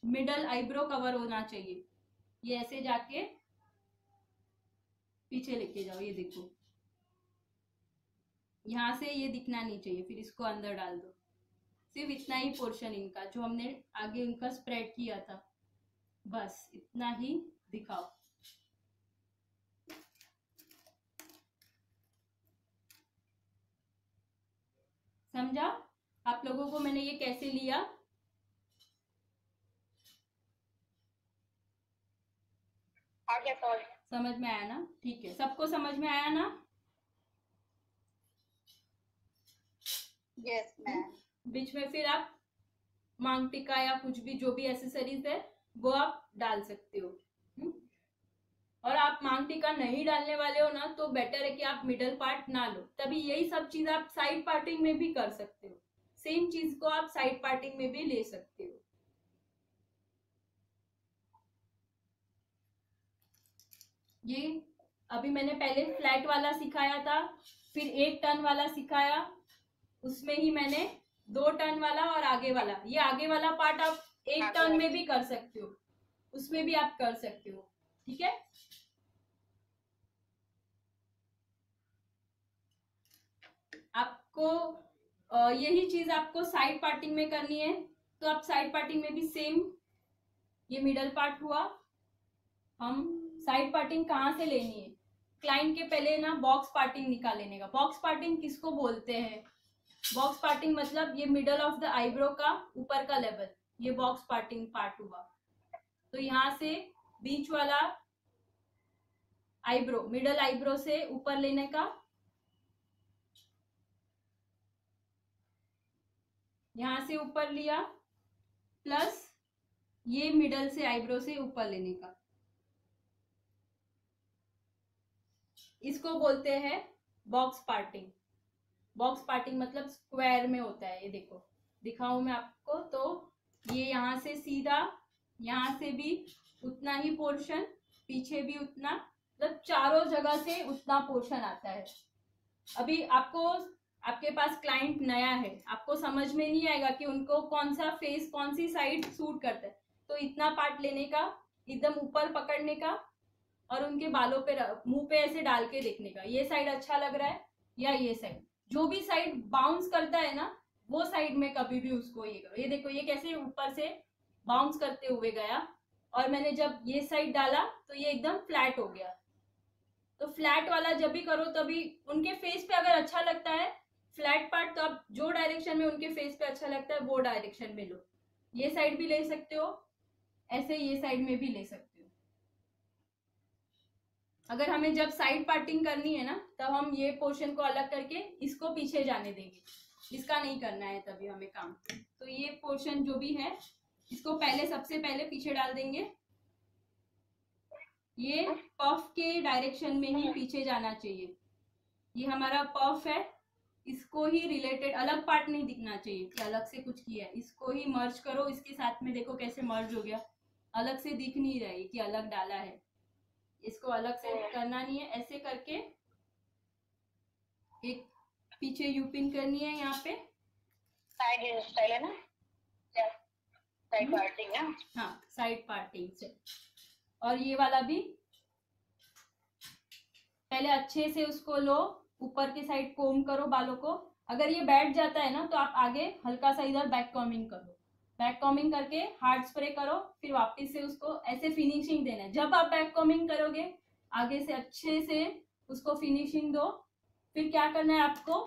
मिडल आईब्रो कवर होना चाहिए, ये ऐसे जाके पीछे लेके जाओ। ये देखो यहाँ से ये दिखना नहीं चाहिए, फिर इसको अंदर डाल दो। सिर्फ इतना ही पोर्शन इनका जो हमने आगे इनका स्प्रेड किया था, बस इतना ही दिखाओ। समझा आप लोगों को मैंने ये कैसे लिया? समझ में आया ना? ठीक है, सबको समझ में आया ना? Yes ma'am. बीच में फिर आप मांग टिका या कुछ भी जो भी एसेसरीज है वो आप डाल सकते हो। और आप मांग टिका नहीं डालने वाले हो ना, तो बेटर है कि आप मिडल पार्ट ना लो। तभी यही सब चीज आप साइड पार्टिंग में भी कर सकते हो, सेम चीज को आप साइड पार्टिंग में भी ले सकते हो। ये अभी मैंने पहले फ्लैट वाला सिखाया था, फिर एक टर्न वाला सिखाया, उसमें ही मैंने 2 टर्न वाला और आगे वाला, ये आगे वाला पार्ट आप एक टर्न में भी कर सकते हो, उसमें भी आप कर सकते हो। ठीक है, आपको यही चीज आपको साइड पार्टिंग में करनी है, तो आप साइड पार्टिंग में भी सेम, ये मिडल पार्ट हुआ। हम साइड पार्टिंग कहाँ से लेनी है? क्लाइंट के पहले ना बॉक्स पार्टिंग निकाल लेने का। बॉक्स पार्टिंग किसको बोलते हैं? बॉक्स पार्टिंग मतलब ये मिडल ऑफ द आईब्रो का ऊपर का लेवल, ये बॉक्स पार्टिंग पार्ट हुआ। तो यहाँ से बीच वाला आईब्रो, मिडल आईब्रो से ऊपर लेने का, यहाँ से ऊपर लिया, प्लस ये मिडल से आईब्रो से ऊपर लेने का, इसको बोलते हैं बॉक्स पार्टिंग। बॉक्स पार्टिंग मतलब स्क्वायर में होता है। ये देखो दिखाऊं मैं आपको, तो ये यहाँ से सीधा, यहाँ से भी उतना ही पोर्शन, पीछे भी उतना, मतलब चारों जगह से उतना पोर्शन आता है। अभी आपको, आपके पास क्लाइंट नया है, आपको समझ में नहीं आएगा कि उनको कौन सा फेस, कौन सी साइड सूट करता है, तो इतना पार्ट लेने का, एकदम ऊपर पकड़ने का और उनके बालों पे, मुंह पे ऐसे डाल के देखने का, ये साइड अच्छा लग रहा है या ये साइड। जो भी साइड बाउंस करता है ना, वो साइड में कभी भी उसको ये करो। ये देखो ये कैसे ऊपर से बाउंस करते हुए गया, और मैंने जब ये साइड डाला तो ये एकदम फ्लैट हो गया। तो फ्लैट वाला जब भी करो तभी उनके फेस पे अगर अच्छा लगता है फ्लैट पार्ट, तो आप जो डायरेक्शन में उनके फेस पे अच्छा लगता है वो डायरेक्शन में लो। ये साइड भी ले सकते हो, ऐसे ये साइड में भी ले सकते हो। अगर हमें जब साइड पार्टिंग करनी है ना, तब हम ये पोर्शन को अलग करके इसको पीछे जाने देंगे, इसका नहीं करना है तभी हमें काम। तो ये पोर्शन जो भी है इसको पहले सबसे पहले पीछे डाल देंगे। ये पफ के डायरेक्शन में ही पीछे जाना चाहिए। ये हमारा पफ है, इसको ही रिलेटेड अलग पार्ट नहीं दिखना चाहिए कि अलग से कुछ किया है। इसको ही मर्ज करो इसके साथ में, देखो कैसे मर्ज हो गया, अलग से दिख नहीं रहा है कि अलग डाला है। इसको अलग से करना नहीं है, ऐसे करके एक पीछे यूपिन करनी है यहाँ पे। साइड हेयर स्टाइल है ना, साइड पार्टिंग है। हाँ, साइड पार्टिंग से। और ये वाला भी पहले अच्छे से उसको लो, ऊपर के साइड कोम करो बालों को। अगर ये बैठ जाता है ना तो आप आगे हल्का सा इधर बैक कॉमिंग करो, बैक कॉमिंग करके हार्ड स्प्रे करो, फिर वापस से उसको ऐसे फिनिशिंग देना है। जब आप बैक कॉमिंग करोगे आगे से अच्छे से उसको फिनिशिंग दो। फिर क्या करना है आपको,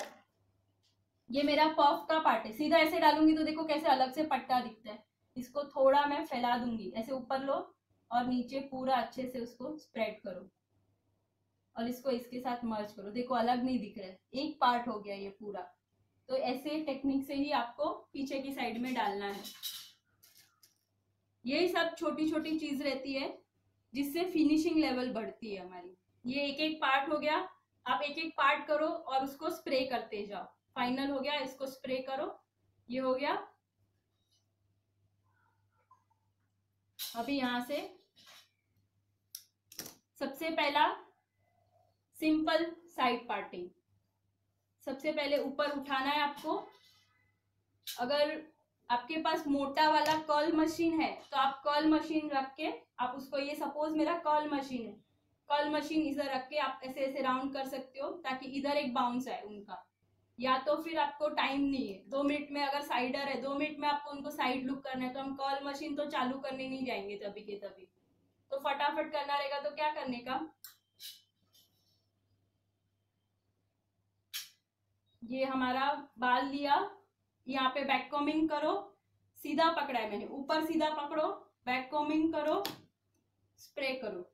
ये मेरा पफ का पार्ट है, सीधा ऐसे डालूंगी तो देखो कैसे अलग से पट्टा दिखता है। इसको थोड़ा मैं फैला दूंगी, ऐसे ऊपर लो और नीचे पूरा अच्छे से उसको स्प्रेड करो और इसको इसके साथ मर्ज करो। देखो अलग नहीं दिख रहा है, एक पार्ट हो गया ये पूरा। तो ऐसे टेक्निक से ही आपको पीछे की साइड में डालना है। यही सब छोटी छोटी चीज रहती है जिससे फिनिशिंग लेवल बढ़ती है हमारी। ये एक एक पार्ट हो गया, आप एक एक पार्ट करो और उसको स्प्रे करते जाओ। फाइनल हो गया, इसको स्प्रे करो, ये हो गया। अभी यहां से सबसे पहला सिंपल साइड पार्टिंग, सबसे पहले ऊपर उठाना है आपको। अगर आपके पास मोटा वाला कर्ल मशीन है तो आप कर्ल मशीन रख के आप उसको, ये सपोज मेरा कर्ल मशीन है, कर्ल मशीन इधर रख के आप ऐसे ऐसे राउंड कर सकते हो ताकि इधर एक बाउंस आए उनका। या तो फिर आपको टाइम नहीं है 2 मिनट में, अगर साइडर है 2 मिनट में आपको उनको साइड लुक करना है, तो हम कर्ल मशीन तो चालू करने नहीं जाएंगे तभी के तभी, तो फटाफट करना रहेगा। तो क्या करने का, ये हमारा बाल लिया, यहाँ पे बैक कॉमिंग करो, सीधा पकड़ा है मैंने, ऊपर सीधा पकड़ो, बैक कॉमिंग करो, स्प्रे करो,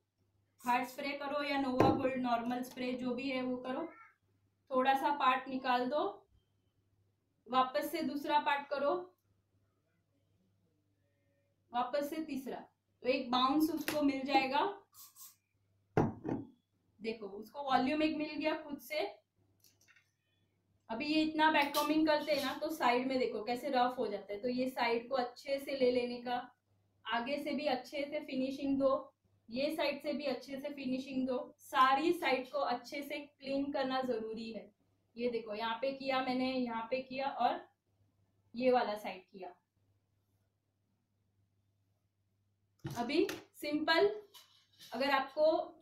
हार्ड स्प्रे करो या नोवा गोल्ड नॉर्मल स्प्रे जो भी है वो करो। थोड़ा सा पार्ट निकाल दो, वापस से दूसरा पार्ट करो, वापस से तीसरा, तो एक बाउंस उसको मिल जाएगा। देखो उसको वॉल्यूम एक मिल गया खुद से। अभी ये इतना बैक कॉमिंग करते हैं ना तो साइड में देखो कैसे रफ हो जाता है, तो ये साइड को अच्छे से ले लेने का, आगे से भी अच्छे से फिनिशिंग दो, ये साइड से भी अच्छे से फिनिशिंग दो, सारी साइड को अच्छे से क्लीन करना जरूरी है। ये देखो यहाँ पे किया मैंने, यहाँ पे किया और ये वाला साइड किया। अभी सिंपल, अगर आपको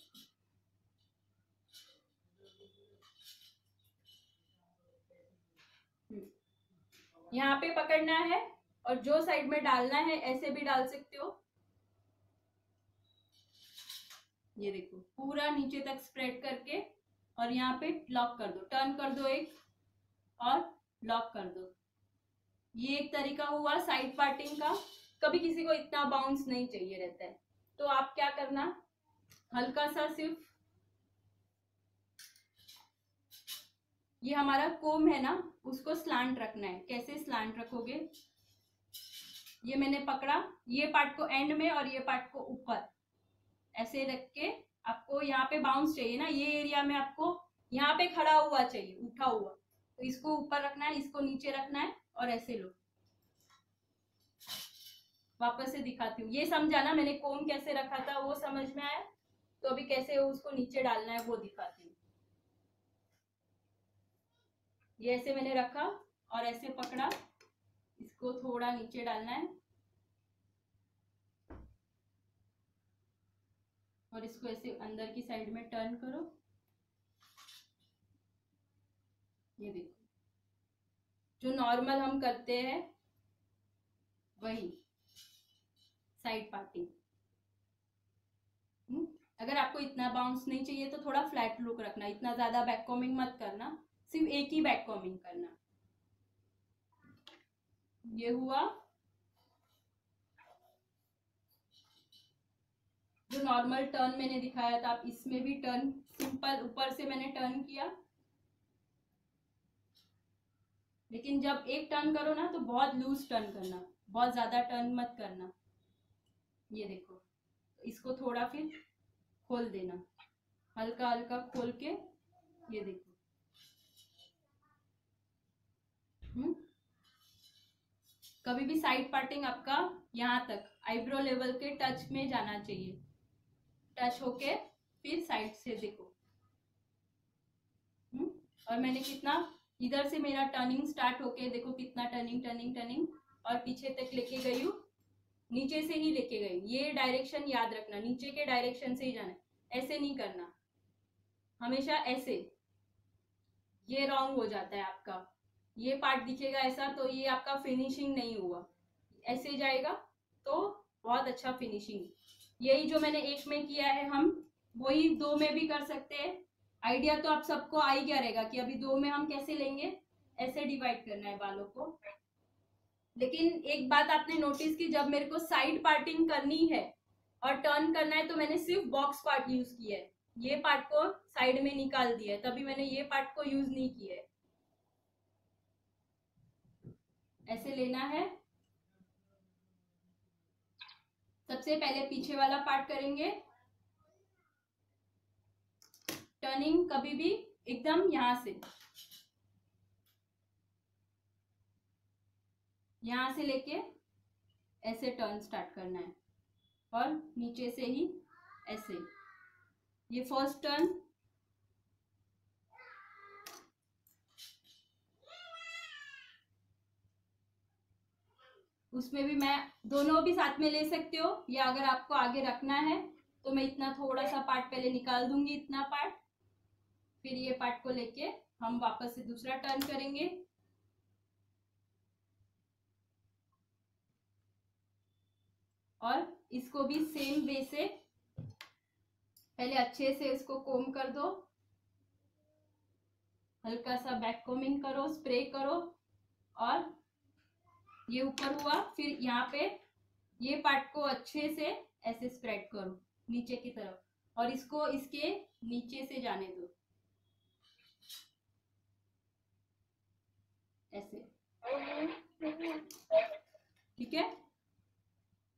यहाँ पे पकड़ना है और जो साइड में डालना है ऐसे भी डाल सकते हो। ये देखो पूरा नीचे तक स्प्रेड करके और यहाँ पे लॉक कर दो, टर्न कर दो एक और लॉक कर दो। ये एक तरीका हुआ साइड पार्टिंग का। कभी किसी को इतना बाउंस नहीं चाहिए रहता है, तो आप क्या करना, हल्का सा सिर्फ ये हमारा कोम है ना उसको स्लांट रखना है। कैसे स्लांट रखोगे, ये मैंने पकड़ा, ये पार्ट को एंड में और ये पार्ट को ऊपर ऐसे रख के, आपको यहाँ पे बाउंस चाहिए ना, ये एरिया में आपको यहाँ पे खड़ा हुआ चाहिए, उठा हुआ, तो इसको ऊपर रखना है, इसको नीचे रखना है और ऐसे लो। वापस से दिखाती हूँ, ये समझा ना मैंने कोम कैसे रखा था, वो समझ में आया। तो अभी कैसे उसको नीचे डालना है वो दिखाती हूँ। ये ऐसे मैंने रखा और ऐसे पकड़ा, इसको थोड़ा नीचे डालना है और इसको ऐसे अंदर की साइड में टर्न करो। ये देखो जो नॉर्मल हम करते हैं वही साइड पार्टिंग। अगर आपको इतना बाउंस नहीं चाहिए तो थोड़ा फ्लैट लुक रखना, इतना ज्यादा बैक कॉमिंग मत करना, सिर्फ एक ही बैक कॉमिंग करना। ये हुआ। जो नॉर्मल टर्न मैंने दिखाया था, आप इसमें भी टर्न सिंपल ऊपर से मैंने टर्न किया, लेकिन जब एक टर्न करो ना तो बहुत लूज टर्न करना, बहुत ज्यादा टर्न मत करना। ये देखो, इसको थोड़ा फिर खोल देना, हल्का हल्का खोल के, ये देखो। कभी भी साइड पार्टिंग आपका यहाँ तक आईब्रो लेवल के टच में जाना चाहिए, टच होके फिर साइड से देखो। और मैंने कितना इधर से मेरा टर्निंग स्टार्ट होके देखो कितना टर्निंग टर्निंग टर्निंग, और पीछे तक लेके गई हूँ, नीचे से ही लेके गई। ये डायरेक्शन याद रखना, नीचे के डायरेक्शन से ही जाना, ऐसे नहीं करना, हमेशा ऐसे। ये रॉन्ग हो जाता है आपका, ये पार्ट दिखेगा ऐसा तो ये आपका फिनिशिंग नहीं हुआ। ऐसे जाएगा तो बहुत अच्छा फिनिशिंग। यही जो मैंने एक में किया है, हम वही दो में भी कर सकते हैं। आइडिया तो आप सबको आ ही क्या रहेगा कि अभी दो में हम कैसे लेंगे, ऐसे डिवाइड करना है बालों को। लेकिन एक बात आपने नोटिस की, जब मेरे को साइड पार्टिंग करनी है और टर्न करना है तो मैंने सिर्फ बॉक्स पार्ट यूज किया है, ये पार्ट को साइड में निकाल दिया है, तभी मैंने ये पार्ट को यूज नहीं किया है। ऐसे लेना है। सबसे पहले पीछे वाला पार्ट करेंगे, टर्निंग कभी भी एकदम यहाँ से लेके ऐसे टर्न स्टार्ट करना है, और नीचे से ही ऐसे। ये फर्स्ट टर्न, उसमें भी मैं दोनों भी साथ में ले सकते हो, या अगर आपको आगे रखना है तो मैं इतना थोड़ा सा पार्ट पहले निकाल दूंगी, इतना पार्ट, फिर ये पार्ट को लेके हम वापस से दूसरा टर्न करेंगे। और इसको भी सेम वे से पहले अच्छे से इसको कोम कर दो, हल्का सा बैक कोमिंग करो, स्प्रे करो, और ये ऊपर हुआ, फिर यहाँ पे ये पार्ट को अच्छे से ऐसे स्प्रेड करो नीचे की तरफ, और इसको इसके नीचे से जाने दो ऐसे, ठीक है।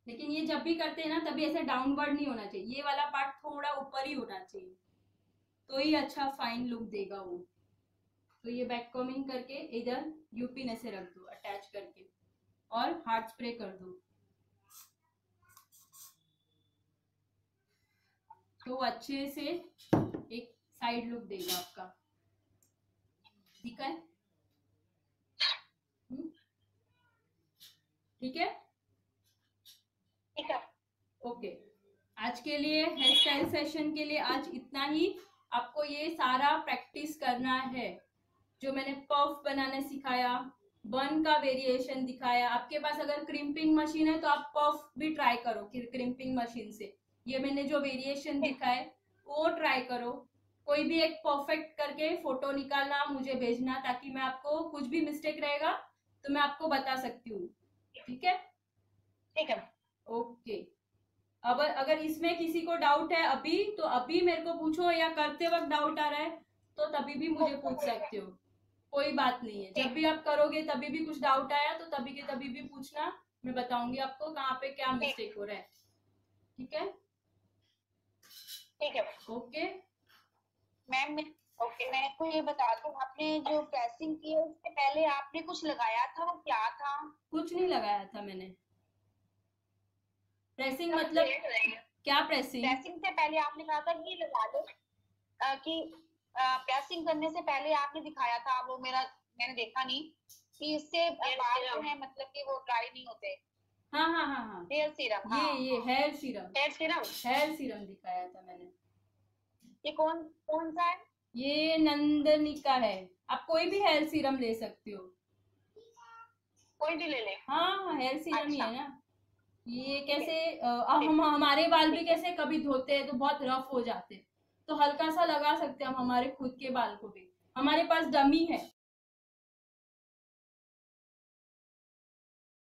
लेकिन ये जब भी करते हैं ना तभी ऐसे डाउनवर्ड नहीं होना चाहिए, ये वाला पार्ट थोड़ा ऊपर ही होना चाहिए, तो ही अच्छा फाइन लुक देगा वो। तो ये बैक कॉमिंग करके इधर यूपिन ऐसे रख दो अटैच करके, और हार्ड स्प्रे कर दो, तो अच्छे से एक साइड लुक देगा आपका, ठीक है। ठीक है, ठीक है, ओके। आज के लिए हेयर स्टाइल सेशन के लिए आज इतना ही। आपको ये सारा प्रैक्टिस करना है, जो मैंने पफ बनाना सिखाया, बन का वेरिएशन दिखाया। आपके पास अगर क्रिम्पिंग मशीन है तो आप पफ भी ट्राई करो क्रिम्पिंग मशीन से। ये मैंने जो वेरिएशन दिखाए वो ट्राई करो। कोई भी एक परफेक्ट करके फोटो निकालना, मुझे भेजना, ताकि मैं आपको कुछ भी मिस्टेक रहेगा तो मैं आपको बता सकती हूँ, ठीक है। ठीक है, ओके। अब अगर इसमें किसी को डाउट है अभी, तो अभी मेरे को पूछो, या करते वक्त डाउट आ रहा है तो तभी भी मुझे पूछ सकते हो, कोई बात नहीं है। जब भी आप करोगे तभी भी कुछ डाउट आया तो तभी के तभी भी पूछना, मैं बताऊंगी आपको कहाँ पे क्या मिस्टेक हो रहा है, ठीक है। ठीक है, ओके मैम। ओके, मैं आपको ये बता दूं, आपने जो प्रेसिंग की है उससे पहले आपने कुछ लगाया था, वो क्या था? कुछ नहीं लगाया था मैंने। प्रेसिंग मतलब क्या? प्रेसिंग से पहले आपने कहा था कि लगा लो, कि प्रेसिंग करने से पहले आपने दिखाया था, वो मैंने देखा नहीं कि इससे बाल जो है मतलब कि वो ड्राई नहीं होते। हाँ हाँ हाँ हाँ, हेयर सीरम, ये हेयर सीरम, हेयर सीरम दिखाया था मैंने। ये कौन सा है? ये नंदनिका है। आप कोई भी हेयर सीरम ले सकते हो, कोई भी ले ले। हाँ हेयर सीरम ही अच्छा। है ना। ये कैसे हम हमारे बाल भी कैसे कभी धोते हैं तो बहुत रफ हो जाते हैं, तो हल्का सा लगा सकते हैं हम हमारे खुद के बाल को भी। हमारे पास डमी है,